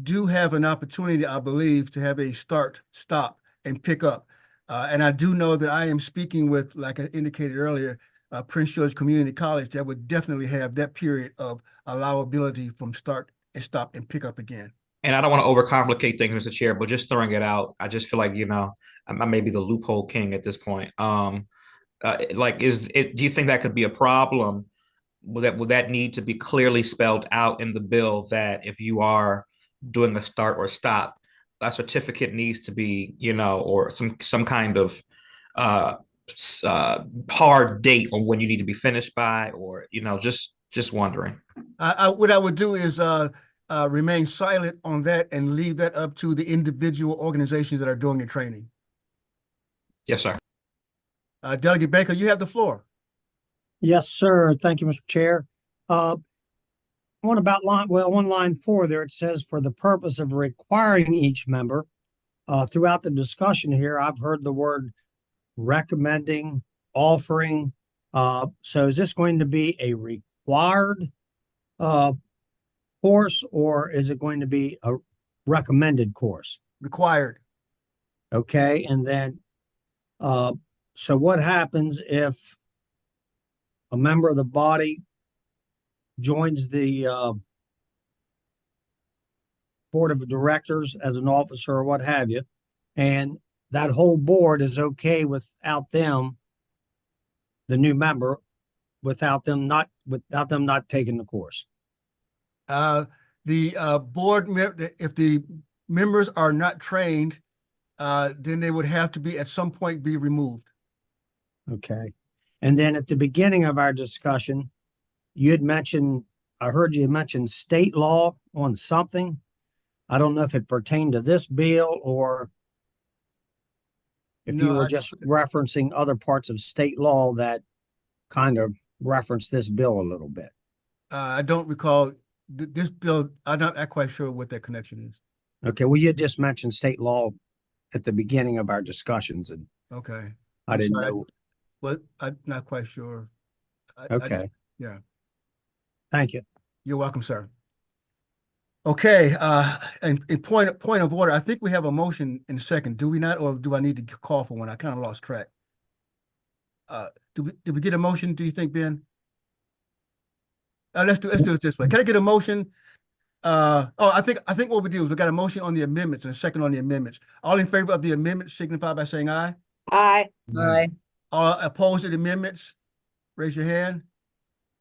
do have an opportunity, I believe, to have a start, stop, and pick up. And I do know that I am speaking with, like I indicated earlier, Prince George Community College that would definitely have that period of allowability from start and stop and pick up again. And I don't want to overcomplicate things, Mr. Chair, but just throwing it out, I just feel like, I may be the loophole king at this point. Do you think that could be a problem? Would that need to be clearly spelled out in the bill that if you are doing a start or stop, that certificate needs to be, or some kind of hard date on when you need to be finished by, or just wondering. What I would do is remain silent on that and leave that up to the individual organizations that are doing the training. Yes, sir. Delegate Baker, you have the floor. Yes, sir. Thank you, Mr. Chair. On line 4 there, it says for the purpose of requiring each member. Throughout the discussion here, I've heard the word recommending, offering. So is this going to be a required course, or is it going to be a recommended course? Required. Okay, and then so what happens if a member of the body joins the board of directors as an officer or what have you, and that whole board is okay without them, the new member, without them not taking the course? The board, if the members are not trained, then they would have to be at some point be removed. Okay. And then at the beginning of our discussion, I heard you mention state law on something. I don't know if it pertained to this bill or if you were just referencing other parts of state law that kind of reference this bill a little bit. I don't recall this bill. I'm not quite sure what that connection is. Okay. Well, you just mentioned state law at the beginning of our discussions, and okay, I didn't know. But I'm not quite sure. Okay. Yeah. Thank you. You're welcome, sir. Okay, and in point of order, I think we have a motion in a second. Do we not, or do I need to call for one? I kind of lost track. Did we get a motion, do you think, Ben? Let's do it this way. Can I get a motion? I think what we do is we got a motion on the amendments and a second on the amendments. All in favor of the amendments signify by saying aye. Aye. Aye. All opposed to the amendments, raise your hand.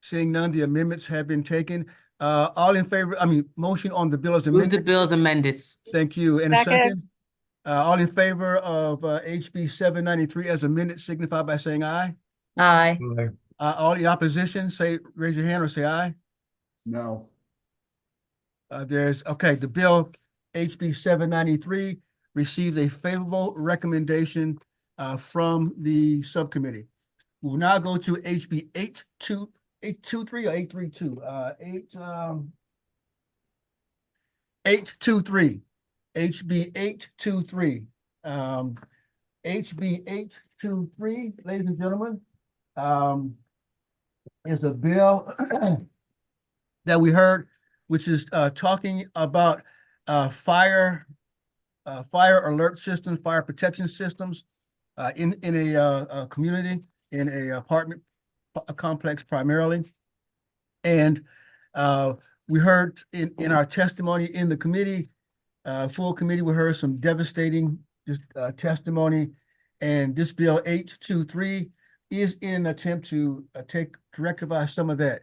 Seeing none, the amendments have been taken. All in favor, motion on the bill as Move the amended. bills amended. Thank you. And a Second. second. All in favor of HB 793 as amended signify by saying aye. Aye. All the opposition, raise your hand or say aye. No. The bill HB 793 received a favorable recommendation from the subcommittee. We'll now go to HB 823 or 832. 823. HB 823. HB 823, ladies and gentlemen, is a bill that we heard, which is talking about fire alert systems, fire protection systems in a community, in a apartment complex primarily. And we heard in our testimony in the committee, full committee, we heard some devastating testimony. And this bill 823 is in an attempt to rectify some of that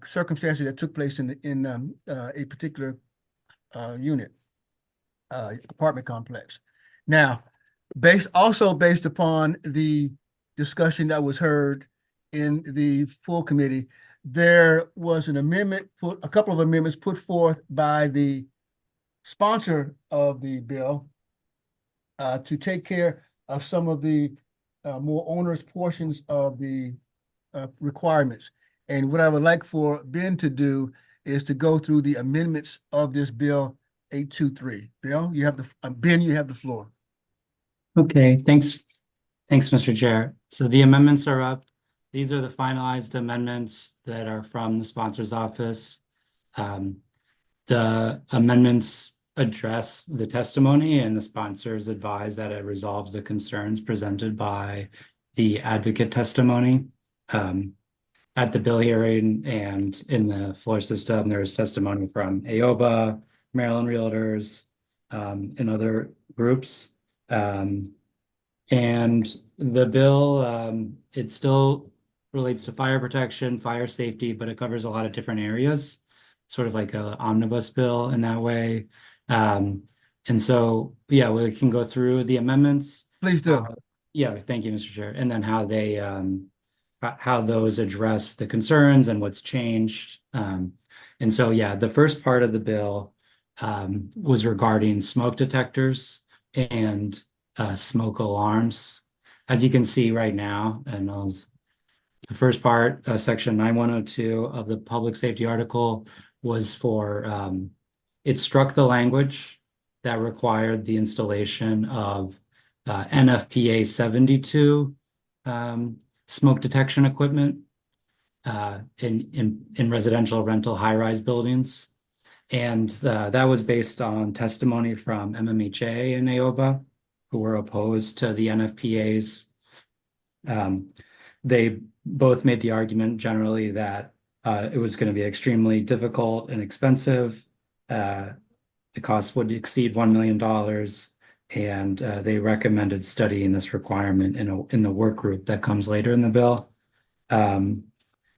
circumstances that took place in a particular unit, apartment complex. Now, based upon the discussion that was heard in the full committee, there was a couple of amendments put forth by the sponsor of the bill to take care of some of the more onerous portions of the requirements. And what I would like for Ben to do is to go through the amendments of this bill 823. Bill, Ben, you have the floor. Okay, thanks, Mr. Chair. So the amendments are up. These are the finalized amendments that are from the sponsor's office. The amendments address the testimony, and the sponsors advise that it resolves the concerns presented by the advocate testimony. At the bill hearing and in the floor system, there was testimony from AOBA, Maryland Realtors, and other groups. And the bill, it still relates to fire protection, fire safety, but it covers a lot of different areas, sort of like an omnibus bill in that way. And so, yeah, we can go through the amendments. Please do. Yeah, thank you, Mr. Chair. And then how they, how those address the concerns and what's changed. And so, yeah, the first part of the bill was regarding smoke detectors and smoke alarms. As you can see right now, and the first part, section 9102 of the public safety article was for, it struck the language that required the installation of NFPA 72 smoke detection equipment in residential rental high-rise buildings. And that was based on testimony from MMHA and AOBA, who were opposed to the NFPAs. They both made the argument generally that it was going to be extremely difficult and expensive. The cost would exceed $1 million. And they recommended studying this requirement in the work group that comes later in the bill.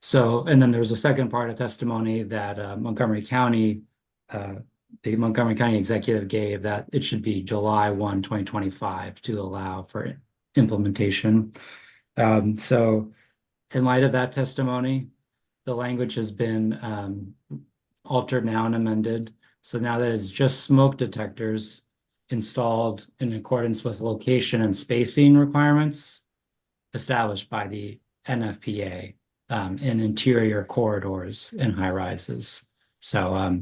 So, and then there's a second part of testimony that Montgomery County, the Montgomery County executive gave, that it should be July 1, 2025 to allow for implementation. So in light of that testimony, the language has been altered now and amended. So now that it's just smoke detectors installed in accordance with location and spacing requirements established by the NFPA in interior corridors and high rises. So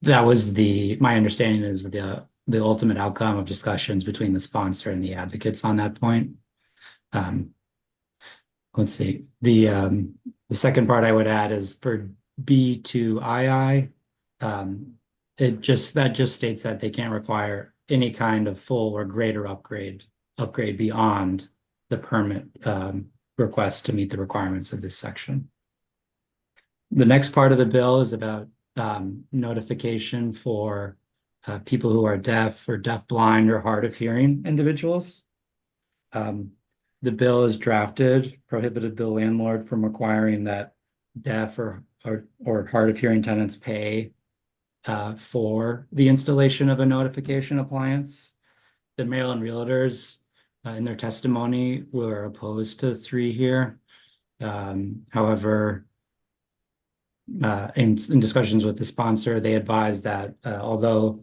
that was my understanding is the ultimate outcome of discussions between the sponsor and the advocates on that point. Let's see. The second part I would add is for B2II. That just states that they can't require any kind of full or greater upgrade beyond the permit request to meet the requirements of this section. The next part of the bill is about notification for people who are deaf or deaf-blind or hard of hearing individuals. The bill is drafted, prohibited the landlord from requiring that deaf or hard of hearing tenants pay for the installation of a notification appliance. The Maryland Realtors, in their testimony, were opposed to 3 here. However, in discussions with the sponsor, they advised that although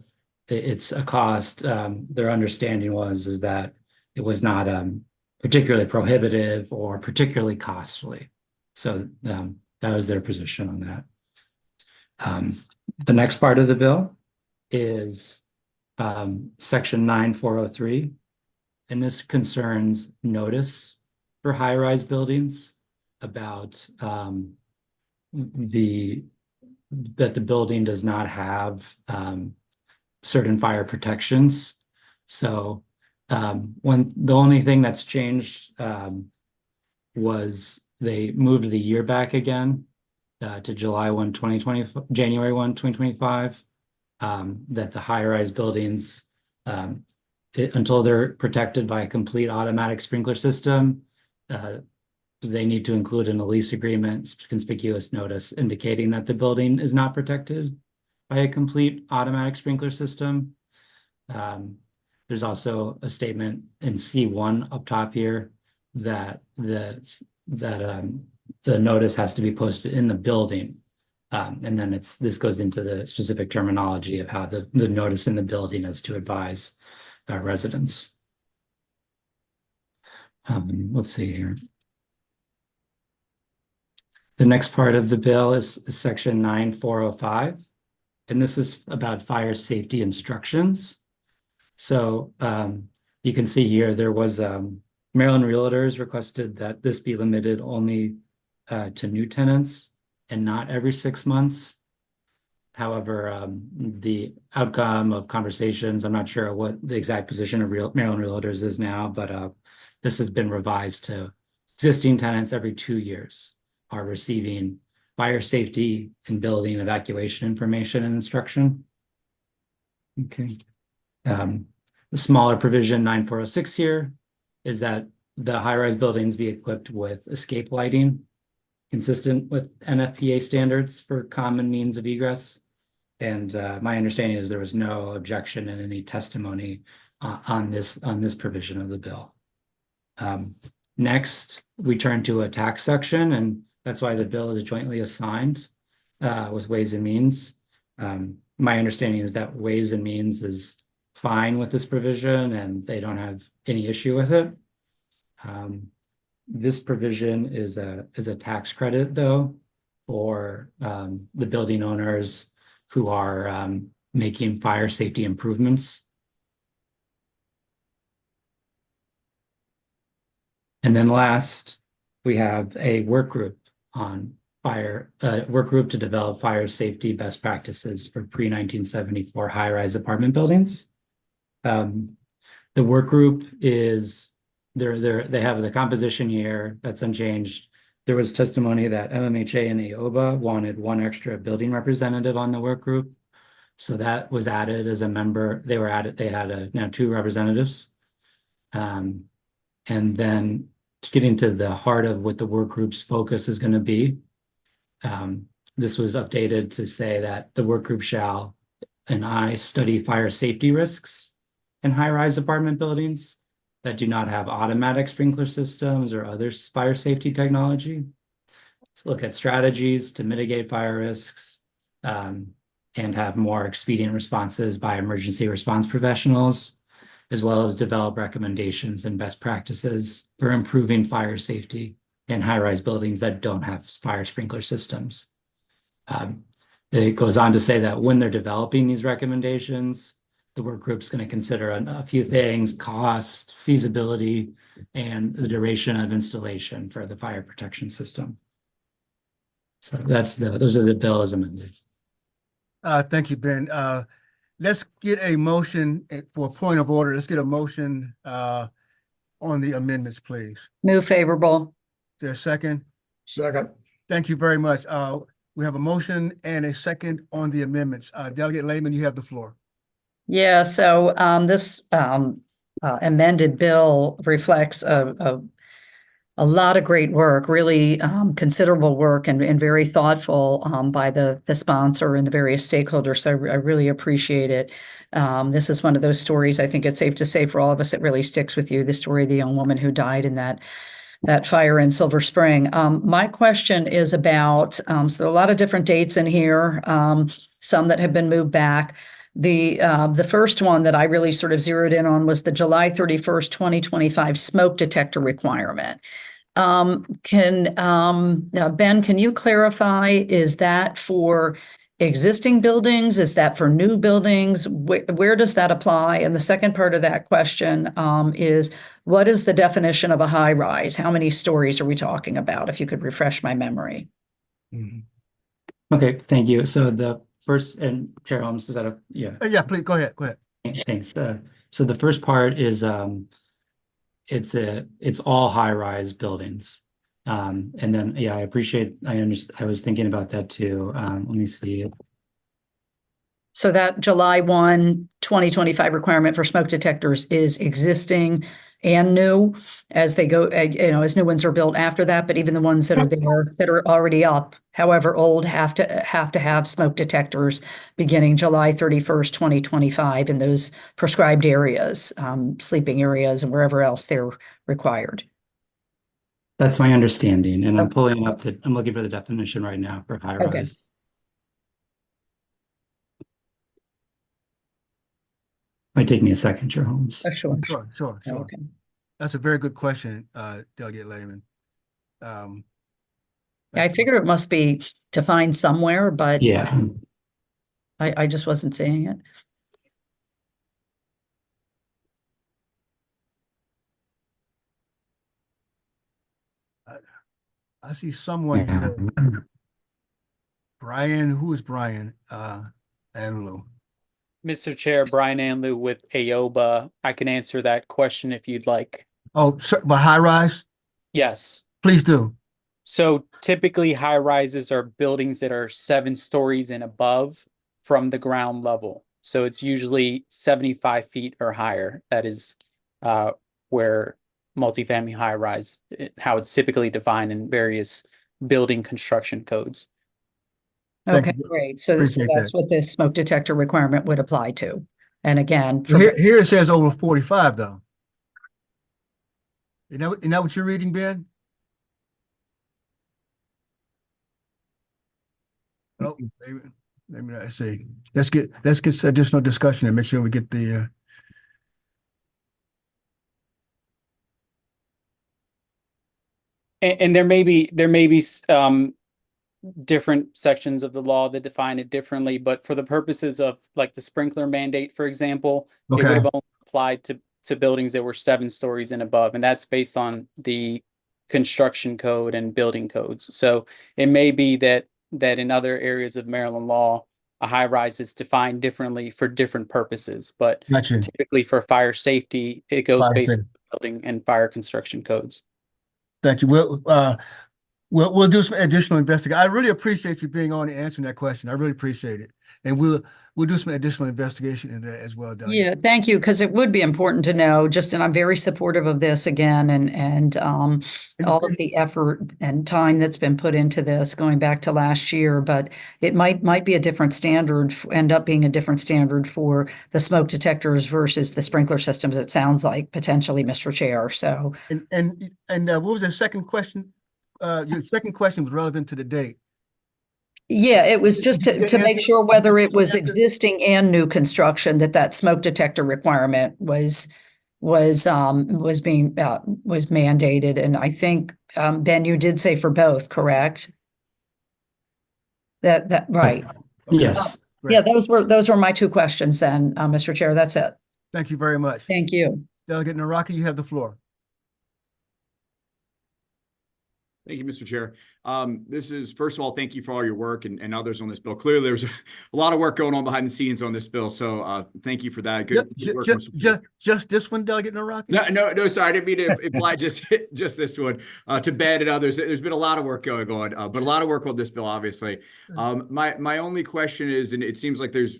it's a cost, their understanding is that it was not particularly prohibitive or particularly costly. So that was their position on that. The next part of the bill is section 9403, and this concerns notice for high-rise buildings about that the building does not have certain fire protections. So when the only thing that's changed was they moved the year back again to July 1, 2025, January 1, 2025, that the high-rise buildings, until they're protected by a complete automatic sprinkler system, they need to include in a lease agreement conspicuous notice indicating that the building is not protected by a complete automatic sprinkler system. There's also a statement in C1 up top here that the notice has to be posted in the building. And then this goes into the specific terminology of how the notice in the building is to advise residents. Let's see here. The next part of the bill is section 9405, and this is about fire safety instructions. So you can see here there was Maryland Realtors requested that this be limited only to new tenants and not every 6 months. However, the outcome of conversations, I'm not sure what the exact position of Maryland Realtors is now, but this has been revised to existing tenants every 2 years are receiving fire safety and building evacuation information and instruction. Okay. The smaller provision 9406 here is that the high-rise buildings be equipped with escape lighting consistent with NFPA standards for common means of egress. And my understanding is there was no objection in any testimony on this provision of the bill. Next, we turn to a tax section, and that's why the bill is jointly assigned with Ways and Means. My understanding is that Ways and Means is fine with this provision and they don't have any issue with it. This provision is a tax credit, though, for the building owners who are making fire safety improvements. And then last, we have a work group on work group to develop fire safety best practices for pre-1974 high-rise apartment buildings. The work group is they have the composition here that's unchanged. There was testimony that MMHA and AOBA wanted one extra building representative on the work group. So that was added as a member. They had now 2 representatives. And then getting to the heart of what the work group's focus is going to be. This was updated to say that the work group shall and I study fire safety risks in high-rise apartment buildings that do not have automatic sprinkler systems or other fire safety technology. So look at strategies to mitigate fire risks and have more expedient responses by emergency response professionals, as well as develop recommendations and best practices for improving fire safety in high-rise buildings that don't have fire sprinkler systems. It goes on to say that when they're developing these recommendations, the work group's going to consider a few things: cost, feasibility, and the duration of installation for the fire protection system. So those are the bill as amended. Thank you, Ben. Let's get a motion for a point of order. Let's get a motion on the amendments, please. Move favorable. Is there a second? Second. Thank you very much. We have a motion and a second on the amendments. Delegate Lehman, you have the floor. Yeah, so this amended bill reflects a lot of great work, really considerable work and very thoughtful by the sponsor and the various stakeholders. So I really appreciate it. This is one of those stories, I think it's safe to say for all of us, it really sticks with you, the story of the young woman who died in that fire in Silver Spring. My question is about, so there are a lot of different dates in here, some that have been moved back. The first one that I really sort of zeroed in on was the July 31st, 2025 smoke detector requirement. Ben, can you clarify, is that for existing buildings? Is that for new buildings? Where does that apply? And the second part of that question is, what is the definition of a high rise? How many stories are we talking about? If you could refresh my memory. Okay, thank you. So the first, and Chair Holmes, is that yeah? Yeah, please, go ahead. Thanks. So the first part is it's all high-rise buildings. And then, yeah, I was thinking about that too. Let me see. So that July 1, 2025 requirement for smoke detectors is existing and new as they go, as new ones are built after that, but even the ones that are there that are already up, however old, have to have smoke detectors beginning July 31st, 2025 in those prescribed areas, sleeping areas and wherever else they're required. That's my understanding, and I'm looking for the definition right now for high rise. Okay. Might take me a second, Chair Holmes. Oh, sure. Sure. Okay. That's a very good question, Delegate Lehman. I figured it must be defined somewhere, but Yeah. I just wasn't seeing it. I see someone here. Brian, who is Brian? Anlu. Mr. Chair, Brian Anlou with AOBA. I can answer that question if you'd like. Oh, sir, but high rise? Yes. Please do. So typically high rises are buildings that are 7 stories and above from the ground level. So it's usually 75 feet or higher. That is where multifamily high rise, how it's typically defined in various building construction codes. Thank Okay, you. great. So Appreciate that's that. what this smoke detector requirement would apply to. And again, for Here it says over 45 though. Isn't that what you're reading, Ben? Oh, maybe not. Let's see. Let's get additional discussion and make sure we get the and there may be different sections of the law that define it differently, but for the purposes of like the sprinkler mandate, for example, it would Okay. have only applied to buildings that were 7 stories and above, and that's based on the construction code and building codes. So it may be that in other areas of Maryland law, a high rise is defined differently for different purposes, but Gotcha. typically for fire safety, it goes Fire based safety. on building and fire construction codes. Thank you. We'll do some additional investigation. I really appreciate you being on and answering that question. I really appreciate it. And we'll do some additional investigation in that as well, Delegate. yeah, thank you, because it would be important to know, and I'm very supportive of this again, and all of the effort and time that's been put into this going back to last year, but it might be a different standard, end up being a different standard for the smoke detectors versus the sprinkler systems, it sounds like, potentially, Mr. Chair, so. And what was the second question? Your second question was relevant to the date. Yeah, it was just Did you to make answer- sure whether it was answer- existing and new construction that smoke detector requirement was mandated. And I think, Ben, you did say for both, correct? That right. Okay. Yes. Yeah, Great. those were my 2 questions then, Mr. Chair. That's it. Thank you very much. Thank you. Delegate Naraki, you have the floor. Thank you, Mr. Chair. First of all, thank you for all your work and others on this bill. Clearly, there's a lot of work going on behind the scenes on this bill. So thank you for that. Good work, Mr. Chair. Just this one, Delegate Naraki? No, sorry. I didn't mean to imply just this one to Ben and others. There's been a lot of work going on, but a lot of work on this bill, obviously. My only question is, and it seems like there's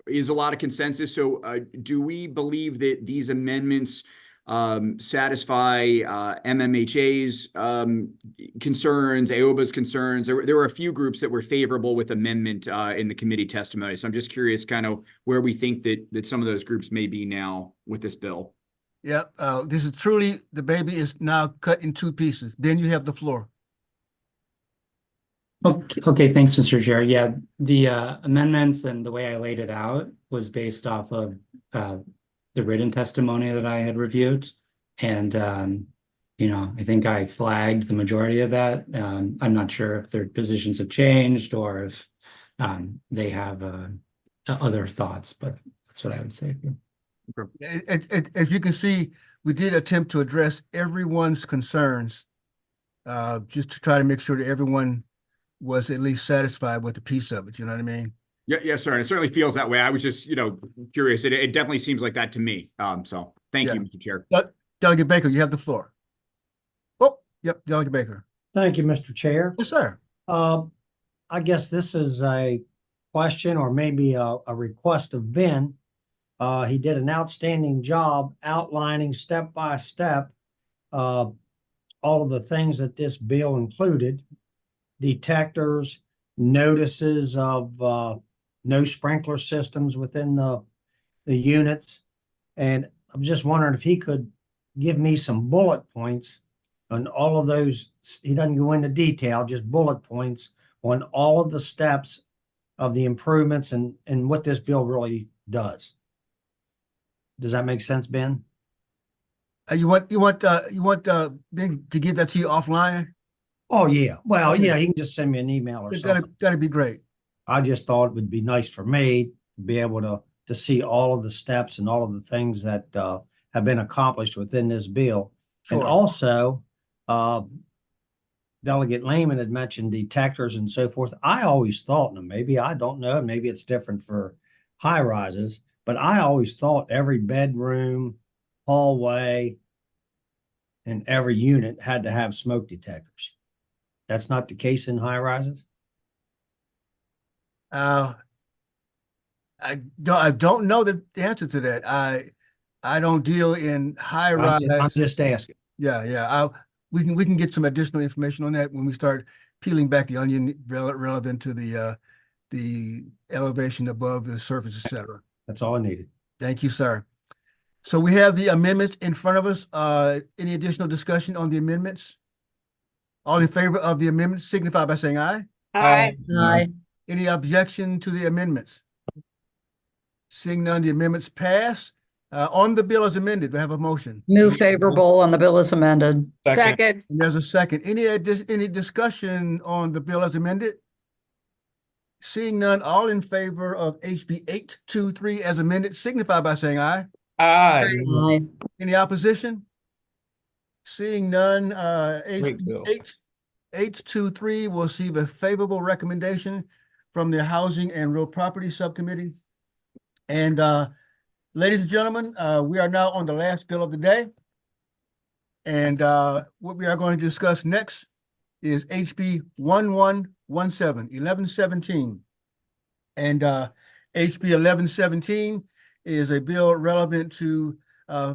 is a lot of consensus. So do we believe that these amendments satisfy MMHA's concerns, AOBA's concerns? There were a few groups that were favorable with amendment in the committee testimony. So I'm just curious kind of where we think that some of those groups may be now with this bill. Yeah, this is truly, the baby is now cut in 2 pieces. Ben, you have the floor. Okay, thanks, Mr. Chair. Yeah, the amendments and the way I laid it out was based off of the written testimony that I had reviewed. And, I think I flagged the majority of that. I'm not sure if their positions have changed or if they have other thoughts, but that's what I would say. As you can see, we did attempt to address everyone's concerns, just to try to make sure that everyone was at least satisfied with the piece of it. You know what I mean? Yeah, yes, sir. And it certainly feels that way. I was just, curious. It definitely seems like that to me. So thank you, Mr. Chair. Delegate Baker, you have the floor. Oh, yep, Delegate Baker. Thank you, Mr. Chair. Yes, sir. I guess this is a question or maybe a request of Ben. He did an outstanding job outlining step by step all of the things that this bill included: detectors, notices of no sprinkler systems within the units. And I'm just wondering if he could give me some bullet points on all of those. He doesn't go into detail, just bullet points on all of the steps of the improvements and what this bill really does. Does that make sense, Ben? You want Ben to give that to you offline? Oh, yeah. Well, Okay. yeah, he can just send me an email or something. That'd be great. I just thought it would be nice for me to be able to see all of the steps and all of the things that have been accomplished within this bill. And Sure. also, Delegate Lehman had mentioned detectors and so forth. I always thought, and maybe I don't know, maybe it's different for high rises, but I always thought every bedroom, hallway, and every unit had to have smoke detectors. That's not the case in high rises? I don't know the answer to that. I don't deal in high rise. I'm just asking. Yeah. We can get some additional information on that when we start peeling back the onion relevant to the elevation above the surface, et cetera. That's all I needed. Thank you, sir. So we have the amendments in front of us. Any additional discussion on the amendments? All in favor of the amendments signify by saying aye. Aye. Aye. Any objection to the amendments? Seeing none, the amendments pass. On the bill as amended, we have a motion. Move favorable on the bill as amended. Second. And there's a second. Any discussion on the bill as amended? Seeing none, all in favor of HB 823 as amended, signify by saying aye. Aye. Aye. Any opposition? Seeing none, Great HB bill. 823 will receive a favorable recommendation from the Housing and Real Property Subcommittee. And ladies and gentlemen, we are now on the last bill of the day. And what we are going to discuss next is HB 1117. And HB 1117 is a bill relevant to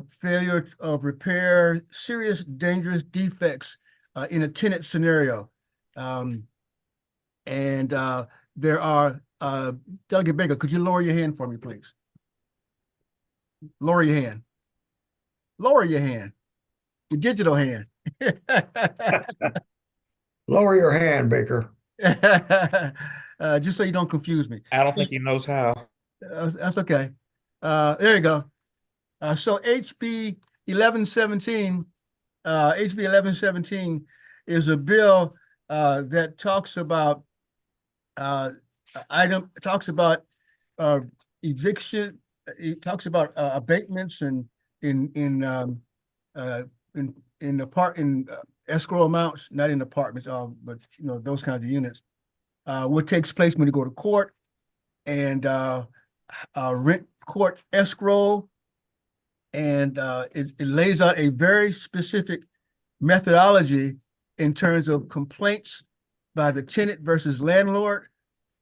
failure of repair serious dangerous defects in a tenant scenario. There are, Delegate Baker, could you lower your hand for me, please? Lower your hand. Lower your hand. Your digital hand. Lower your hand, Baker. Just so you don't confuse me. I don't think he knows how. That's okay. There you go. So HB 1117, HB 1117 is a bill that talks about eviction. It talks about abatements and in escrow amounts, not in apartments, but those kinds of units. What takes place when you go to court and rent court escrow, and it lays out a very specific methodology in terms of complaints by the tenant versus landlord,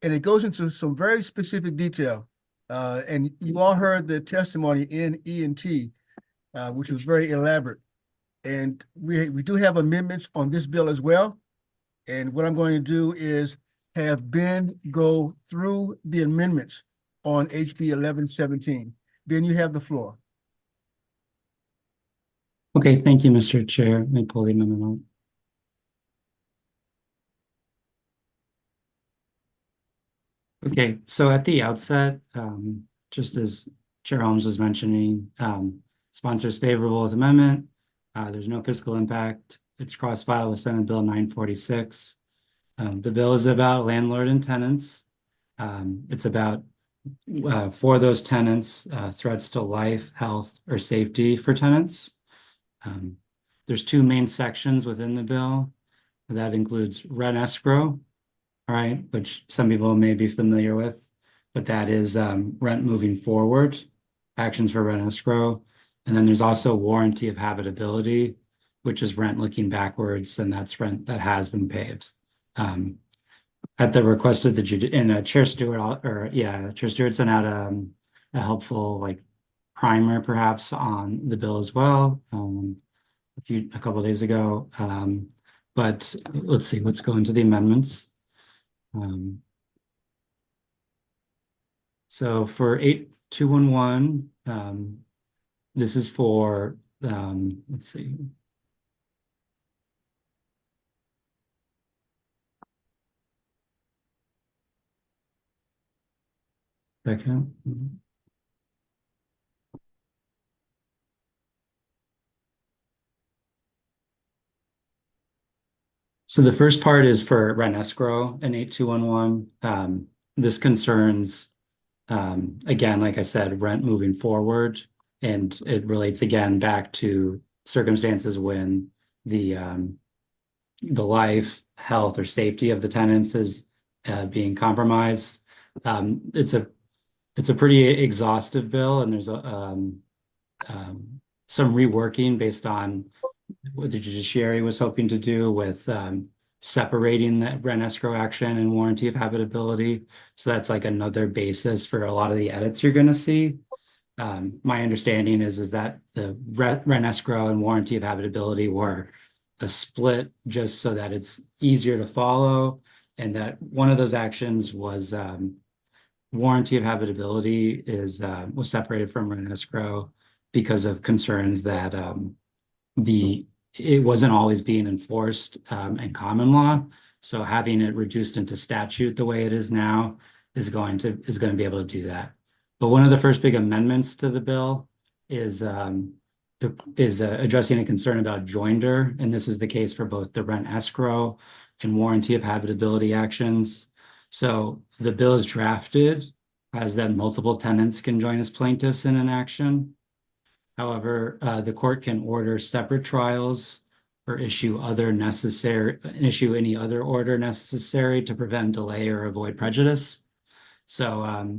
and it goes into some very specific detail. And you all heard the testimony in E&T, which was very elaborate. And we do have amendments on this bill as well. And what I'm going to do is have Ben go through the amendments on HB 1117. Ben, you have the floor. Okay, thank you, Mr. Chair. Let me pull the amendment out. Okay, so at the outset, just as Chair Holmes was mentioning, sponsors favorable with amendment. There's no fiscal impact. It's cross-filed with Senate Bill 946. The bill is about landlord and tenants. It's about, for those tenants, threats to life, health, or safety for tenants. There's two main sections within the bill. That includes rent escrow, all right, which some people may be familiar with, but that is rent moving forward, actions for rent escrow. And then there's also warranty of habitability, which is rent looking backwards, and that's rent that has been paid. At the request of the Chair Stewart, Chair Stewart sent out a helpful primer perhaps on the bill as well a couple of days ago. But let's see, let's go into the amendments. So for 8211, this is for, let's see. Second. So the first part is for rent escrow in 8211. This concerns, again, like I said, rent moving forward, and it relates again back to circumstances when the the life, health, or safety of the tenants is being compromised. It's a pretty exhaustive bill, and there's some reworking based on what the judiciary was hoping to do with separating the rent escrow action and warranty of habitability. So that's like another basis for a lot of the edits you're going to see. My understanding is that the rent escrow and warranty of habitability were a split just so that it's easier to follow, and that one of those actions was warranty of habitability was separated from rent escrow because of concerns that it wasn't always being enforced in common law. So having it reduced into statute the way it is now is going to be able to do that. But one of the first big amendments to the bill is addressing a concern about joinder, and this is the case for both the rent escrow and warranty of habitability actions. So the bill is drafted as that multiple tenants can join as plaintiffs in an action. However, the court can order separate trials or issue any other order necessary to prevent delay or avoid prejudice. So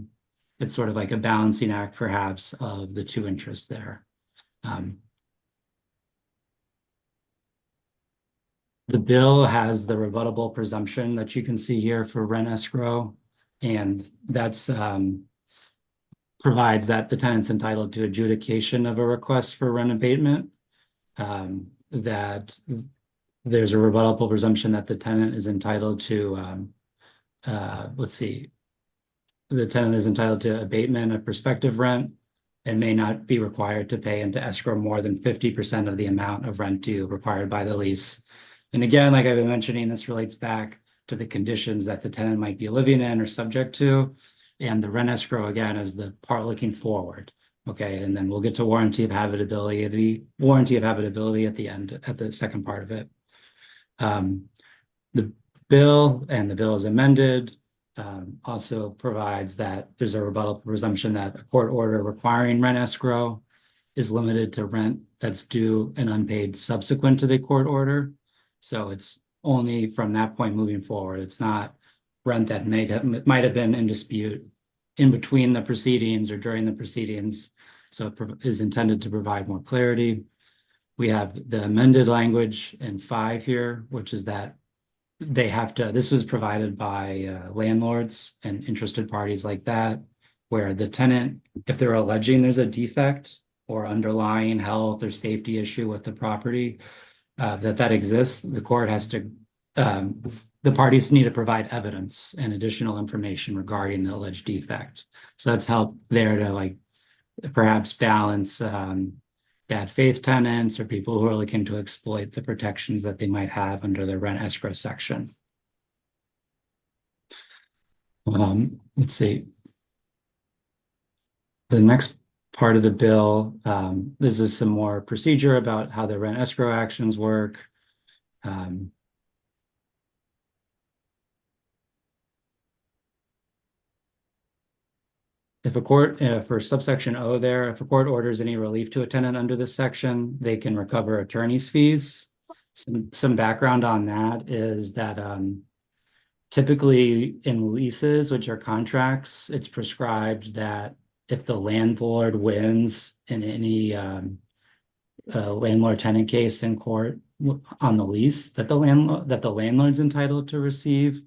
it's sort of like a balancing act, perhaps, of the two interests there. The bill has the rebuttable presumption that you can see here for rent escrow, and that's provides that the tenant's entitled to adjudication of a request for rent abatement, that there's a rebuttable presumption that the tenant is entitled to, the tenant is entitled to abatement of prospective rent and may not be required to pay into escrow more than 50% of the amount of rent due required by the lease. And again, like I've been mentioning, this relates back to the conditions that the tenant might be living in or subject to. And the rent escrow, again, is the part looking forward. Okay, and then we'll get to warranty of habitability at the end, at the second part of it. The bill as amended also provides that there's a rebuttable presumption that a court order requiring rent escrow is limited to rent that's due and unpaid subsequent to the court order. So it's only from that point moving forward. It's not rent that might have been in dispute in between the proceedings or during the proceedings. So it is intended to provide more clarity. We have the amended language in 5 here, which is that they have to, this was provided by landlords and interested parties like that, where the tenant, if they're alleging there's a defect or underlying health or safety issue with the property, that exists, the court has to, the parties need to provide evidence and additional information regarding the alleged defect. So that's help there to like perhaps balance bad faith tenants or people who are looking to exploit the protections that they might have under the rent escrow section. Let's see. The next part of the bill, this is some more procedure about how the rent escrow actions work. If a court, for subsection O there, if a court orders any relief to a tenant under this section, they can recover attorney's fees. Some background on that is that typically in leases, which are contracts, it's prescribed that if the landlord wins in any landlord-tenant case in court on the lease, that the landlord's entitled to receive,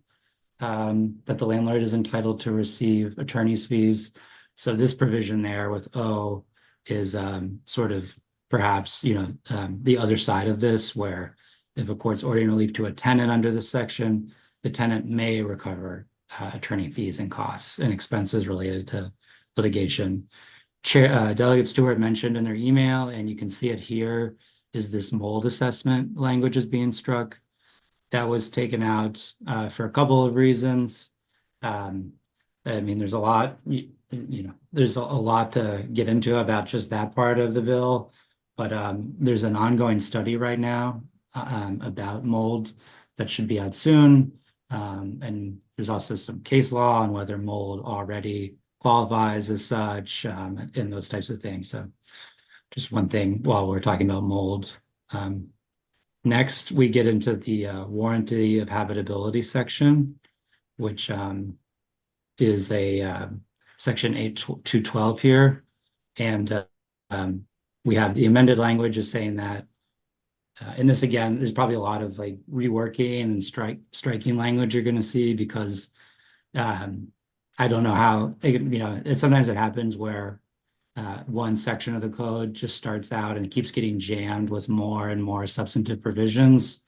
that the landlord is entitled to receive attorney's fees. So this provision there with O is sort of perhaps, the other side of this, where if a court's ordering relief to a tenant under this section, the tenant may recover attorney fees and costs and expenses related to litigation. Delegate Stewart mentioned in their email, and you can see it here, is this mold assessment language is being struck. That was taken out for a couple of reasons. I mean, there's a lot, there's a lot to get into about just that part of the bill, but there's an ongoing study right now about mold that should be out soon. And there's also some case law on whether mold already qualifies as such, and those types of things. So just one thing while we're talking about mold. Next, we get into the warranty of habitability section, which is a section 8212 here. And we have the amended language is saying that, and this again, there's probably a lot of like reworking and striking language you're going to see because I don't know how, sometimes it happens where one section of the code just starts out and keeps getting jammed with more and more substantive provisions.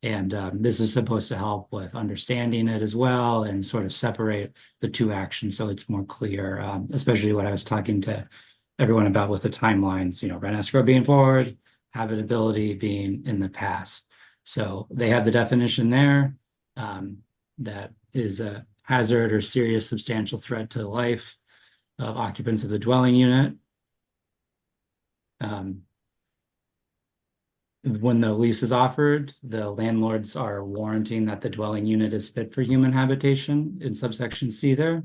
And this is supposed to help with understanding it as well and sort of separate the two actions so it's more clear, especially what I was talking to everyone about with the timelines, rent escrow being forward, habitability being in the past. So they have the definition there that is a hazard or serious substantial threat to life of occupants of the dwelling unit. When the lease is offered, the landlords are warranting that the dwelling unit is fit for human habitation in subsection C there.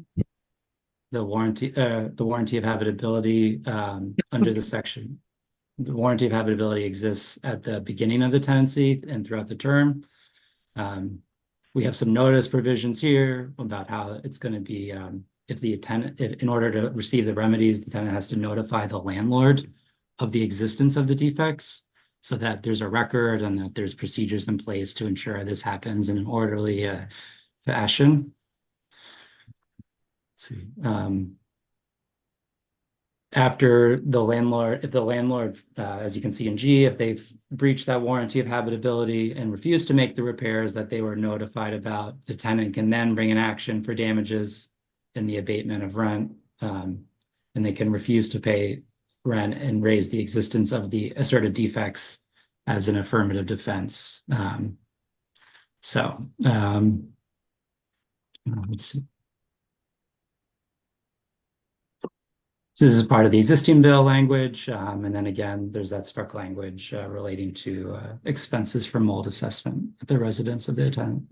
The warranty of habitability under the section. The warranty of habitability exists at the beginning of the tenancy and throughout the term. We have some notice provisions here about how it's going to be if the tenant, in order to receive the remedies, the tenant has to notify the landlord of the existence of the defects so that there's a record and that there's procedures in place to ensure this happens in an orderly fashion. Let's see. After the landlord, if the landlord, as you can see in G, if they've breached that warranty of habitability and refused to make the repairs that they were notified about, the tenant can then bring an action for damages in the abatement of rent, and they can refuse to pay rent and raise the existence of the asserted defects as an affirmative defense. Let's see. So this is part of the existing bill language. And then again, there's that struck language relating to expenses for mold assessment at the residence of the tenant.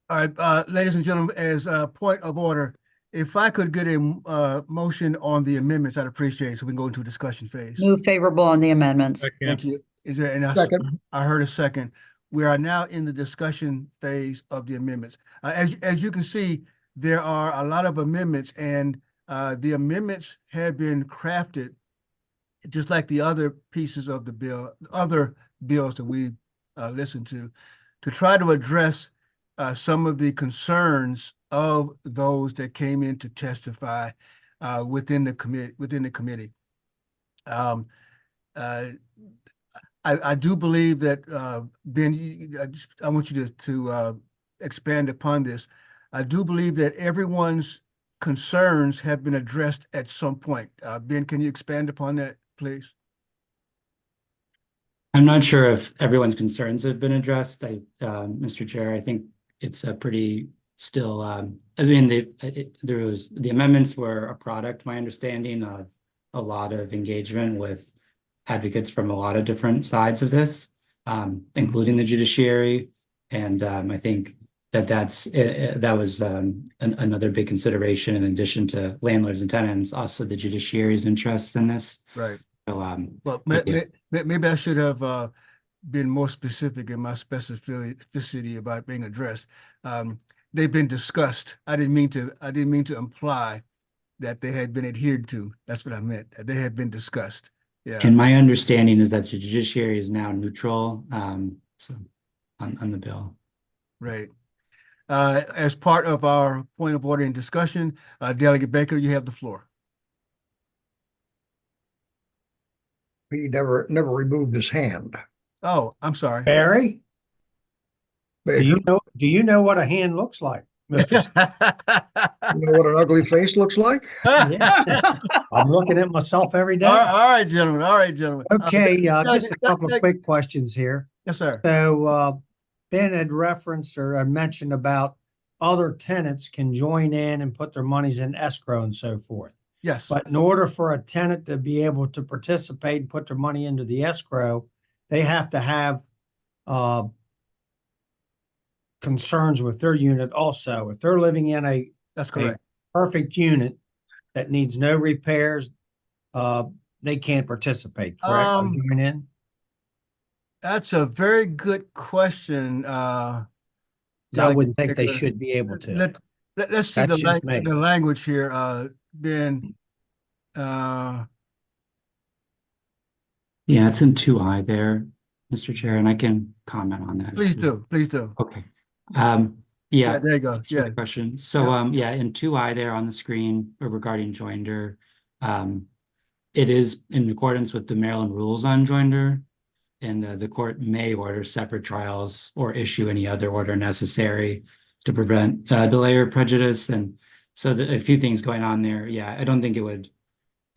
All right, ladies and gentlemen, as a point of order, if I could get a motion on the amendments, I'd appreciate it, so we can go into a discussion phase. Move favorable on the amendments. Thank you. Is there, and Second. I heard a second. We are now in the discussion phase of the amendments. As you can see, there are a lot of amendments, and the amendments have been crafted just like the other pieces of the bill, other bills that we listened to try to address some of the concerns of those that came in to testify within the committee. I do believe that Ben, I want you to expand upon this. I do believe that everyone's concerns have been addressed at some point. Ben, can you expand upon that, please? I'm not sure if everyone's concerns have been addressed. Mr. Chair, I think it's a pretty still, I mean, the amendments were a product, my understanding, of a lot of engagement with advocates from a lot of different sides of this, including the judiciary. And I think that was another big consideration in addition to landlords and tenants, also the judiciary's interests in this. Right. So, well, maybe I should have been more specific in my specificity about being addressed. They've been discussed. I didn't mean to imply that they had been adhered to. That's what I meant. They had been discussed. Yeah. And my understanding is that the judiciary is now neutral, so on the bill. Right. As part of our point of order and discussion, Delegate Baker, you have the floor. He never removed his hand. Oh, I'm sorry. Barry, Baker, do you know what a hand looks like, Mr. you know what an ugly face looks like? Yeah. I'm looking at myself every day. All right, gentlemen. All right, gentlemen. Okay, just a couple of quick questions here. Yes, sir. So Ben had referenced or had mentioned about other tenants can join in and put their monies in escrow and so forth. Yes. But in order for a tenant to be able to participate and put their money into the escrow, they have to have concerns with their unit also. If they're living in That's correct. perfect unit that needs no repairs, they can't participate, correct? Or join in? That's a very good question. 'Cause I Delegate wouldn't think they Baker. should be able to. Let's see That's just me. the language here, Ben. Yeah, it's in 2I there, Mr. Chair, and I can comment on that. Please do, please do. Okay. Yeah, There you go. thanks for the Yeah. question. So, yeah, in 2I there on the screen regarding joinder, it is in accordance with the Maryland rules on joinder, and the court may order separate trials or issue any other order necessary to prevent delay or prejudice. And so a few things going on there. Yeah, I don't think it would.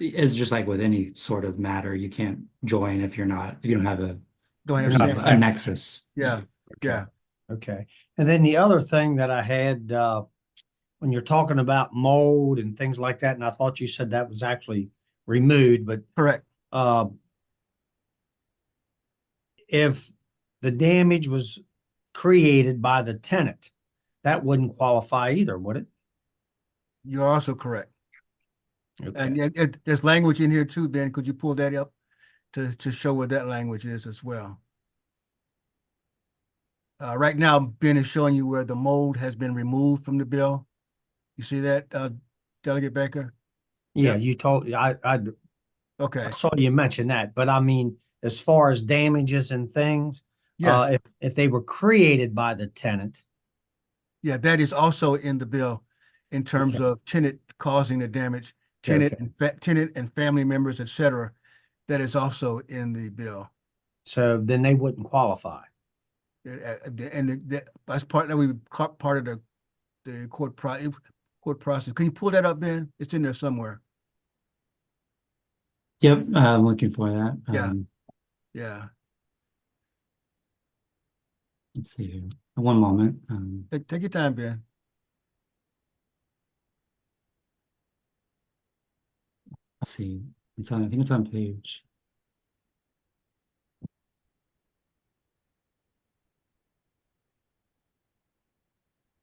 It's just like with any sort of matter, you can't join if you don't have a nexus. Yeah, yeah. Okay. And then the other thing that I had, when you're talking about mold and things like that, and I thought you said that was actually removed, but Correct. If the damage was created by the tenant, that wouldn't qualify either, would it? You're also correct. Okay. And there's language in here too, Ben. Could you pull that up to show what that language is as well? Right now, Ben is showing you where the mold has been removed from the bill. You see that, Delegate Baker? Yeah, you told, Okay. I saw you mention that, but I mean, as far as damages and things, Yes. if they were created by the tenant, Yeah, that is also in the bill in terms of tenant causing the damage, tenant and family members, et cetera. That is also in the bill. so then they wouldn't qualify. And that's part that we part of the court process. Can you pull that up, Ben? It's in there somewhere. Yep, I'm looking for that. Yeah. Yeah. Let's see here. One moment. Take your time, Ben. Let's see. I think it's on page.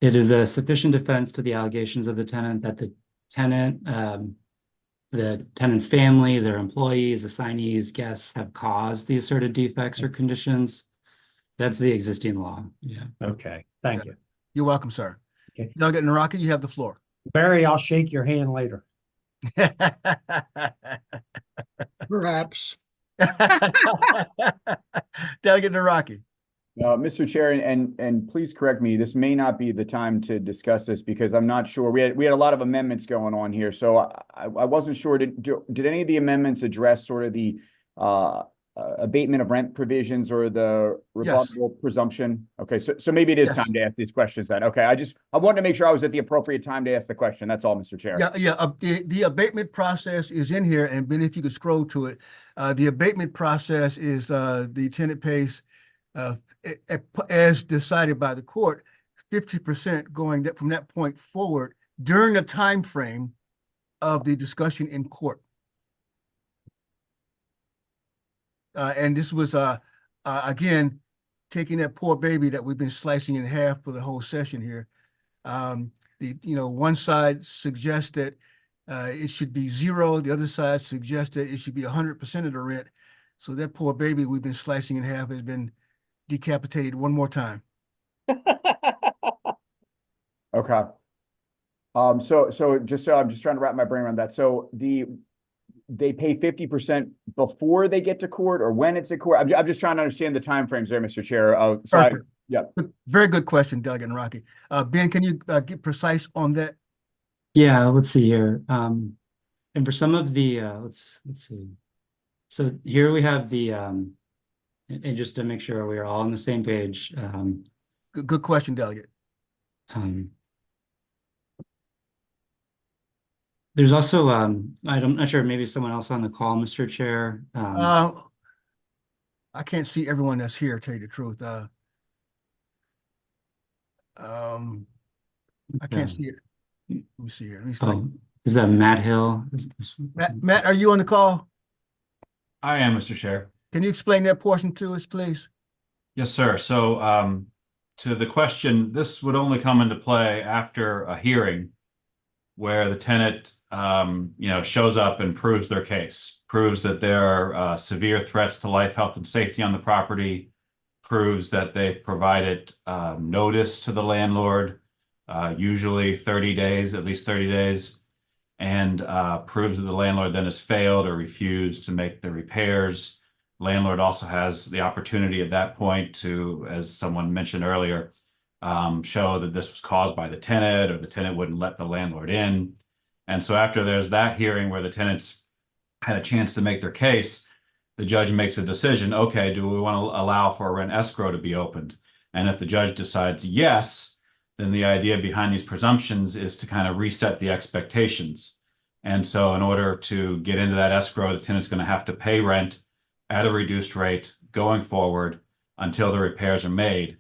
It is a sufficient defense to the allegations of the tenant that the tenant, the tenant's family, their employees, assignees, guests have caused the asserted defects or conditions. That's the existing law. Yeah. Okay, thank you. You're welcome, sir. Okay. Delegate Naraki, you have the floor. Barry, I'll shake your hand later. Perhaps. Delegate Naraki. Mr. Chair, and please correct me, this may not be the time to discuss this because I'm not sure. We had a lot of amendments going on here, so I wasn't sure. Did any of the amendments address sort of the abatement of rent provisions or the rebuttable presumption? Okay, so maybe it is time to ask these questions then. Okay, I wanted to make sure I was at the appropriate time to ask the question. That's all, Mr. Chair. The abatement process is in here, and Ben, if you could scroll to it, the abatement process is the tenant pays as decided by the court, 50% going from that point forward during the time frame of the discussion in court. And this was again taking that poor baby that we've been slicing in half for the whole session here. One side suggests that it should be 0. The other side suggests that it should be 100% of the rent. So that poor baby we've been slicing in half has been decapitated one more time. Okay. I'm just trying to wrap my brain around that. So they pay 50% before they get to court or when it's at court? I'm just trying to understand the timeframes there, Mr. Chair. Perfect. Yeah. Very good question, Doug and Rocky. Ben, can you get precise on that? Yeah, let's see here. And for some of the let's see. So here we have the and just to make sure we're all on the same page. Good question, Delegate. There's also I'm not sure, maybe someone else on the call, Mr. Chair. I can't see everyone that's here, to tell you the truth. I can't see it. Let me see here. Is that Matt Hill? Matt, are you on the call? I am, Mr. Chair. Can you explain that portion to us, please? Yes, sir. So to the question, this would only come into play after a hearing where the tenant, shows up and proves their case, proves that there are severe threats to life, health, and safety on the property, proves that they've provided notice to the landlord, usually 30 days, at least 30 days, and proves that the landlord then has failed or refused to make the repairs. Landlord also has the opportunity at that point to, as someone mentioned earlier, show that this was caused by the tenant or the tenant wouldn't let the landlord in. And so after there's that hearing where the tenants had a chance to make their case, the judge makes a decision. Okay, do we want to allow for a rent escrow to be opened? And if the judge decides yes, then the idea behind these presumptions is to kind of reset the expectations. And so in order to get into that escrow, the tenant's going to have to pay rent at a reduced rate going forward until the repairs are made.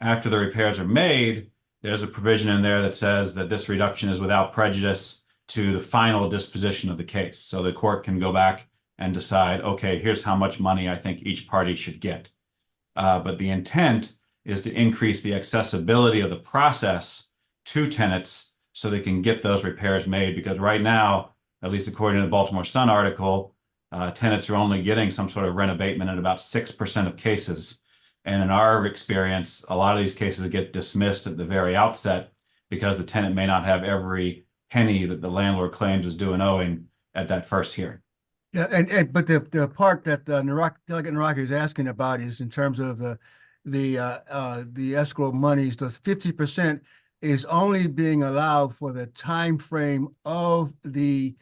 After the repairs are made, there's a provision in there that says that this reduction is without prejudice to the final disposition of the case. So the court can go back and decide, okay, here's how much money I think each party should get. But the intent is to increase the accessibility of the process to tenants so they can get those repairs made. Because right now, at least according to the Baltimore Sun article, tenants are only getting some sort of rent abatement in about 6% of cases. And in our experience, a lot of these cases get dismissed at the very outset because the tenant may not have every penny that the landlord claims is due and owing at that first hearing. Yeah, but the part that Delegate Naraki is asking about is in terms of the escrow monies. The 50% is only being allowed for the time frame of the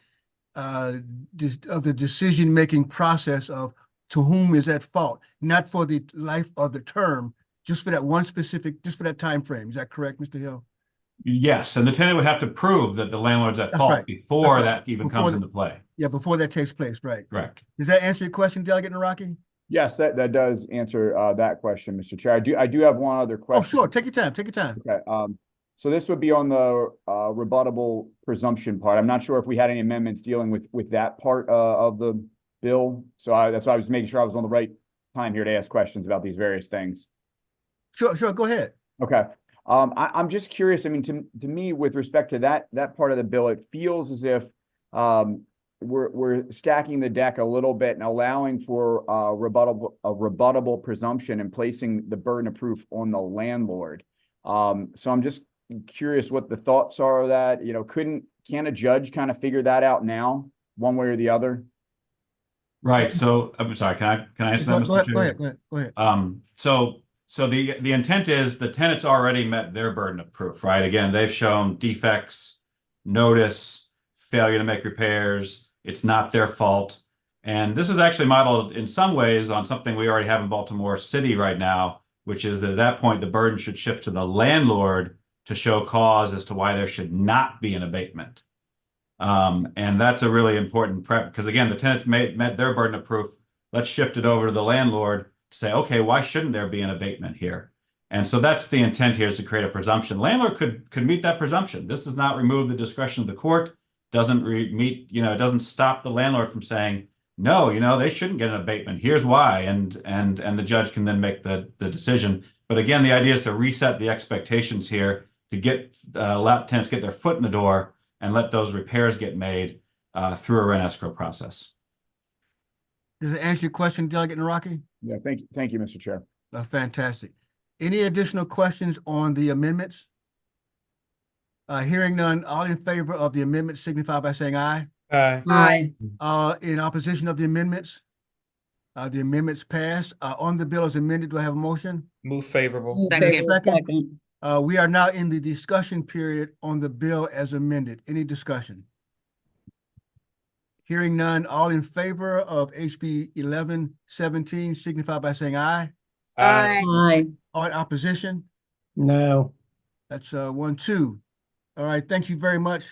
decision-making process of to whom is at fault, not for the life of the term, just for that one specific, just for that time frame. Is that correct, Mr. Hill? Yes, and the tenant would have to prove that the landlord's at That's fault right. before That's right. that even Before comes the- into play. Yeah, before that takes place, right? Correct. Does that answer your question, Delegate Naraki? Yes, that does answer that question, Mr. Chair. I do have one other Oh, question. sure. Take your time. Take your time. Okay, so this would be on the rebuttable presumption part. I'm not sure if we had any amendments dealing with that part of the bill. So that's why I was making sure I was on the right time here to ask questions about these various things. Sure. Go ahead. Okay. I'm just curious. I mean, to me, with respect to that part of the bill, it feels as if we're stacking the deck a little bit and allowing for a rebuttable presumption and placing the burden of proof on the landlord. So I'm just curious what the thoughts are of that. Can a judge kind of figure that out now, one way or the other? Right. So I'm sorry. Can I answer that, Mr. Chair? Go ahead. So the intent is the tenant's already met their burden of proof, right? Again, they've shown defects, notice, failure to make repairs. It's not their fault. And this is actually modeled in some ways on something we already have in Baltimore City right now, which is that at that point, the burden should shift to the landlord to show cause as to why there should not be an abatement. And that's a really important prep because again, the tenants met their burden of proof. Let's shift it over to the landlord to say, okay, why shouldn't there be an abatement here? And so that's the intent here, is to create a presumption. Landlord could meet that presumption. This does not remove the discretion of the court, doesn't it doesn't stop the landlord from saying, no, they shouldn't get an abatement. Here's why. And the judge can then make the decision. But again, the idea is to reset the expectations here to let tenants get their foot in the door and let those repairs get made through a rent escrow process. Does it answer your question, Delegate Naraki? Yeah, thank you, Mr. Chair. Fantastic. Any additional questions on the amendments? Hearing none, all in favor of the amendment signify by saying aye. Aye. In opposition of the amendments? The amendments pass. On the bill as amended, do I have a motion? Move favorable. Second. We are now in the discussion period on the bill as amended. Any discussion? Hearing none, all in favor of HB 1117 signify by saying aye. Aye. All in opposition? No. That's 1-2. All right, thank you very much.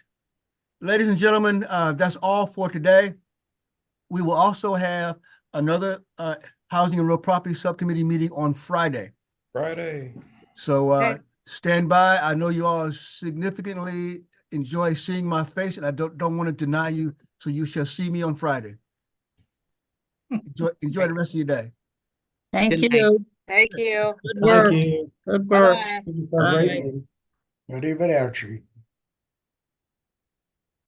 Ladies and gentlemen, that's all for today. We will also have another Housing and Real Property Subcommittee meeting on Friday. So Okay. stand by. I know you all significantly enjoy seeing my face, and I don't want to deny you, so you shall see me on Friday. Enjoy the rest of your day. Thank Good night. you. Thank you. Good work. Thank you. Good work. Bye-bye. Thank you for a great meeting. Arrivederci.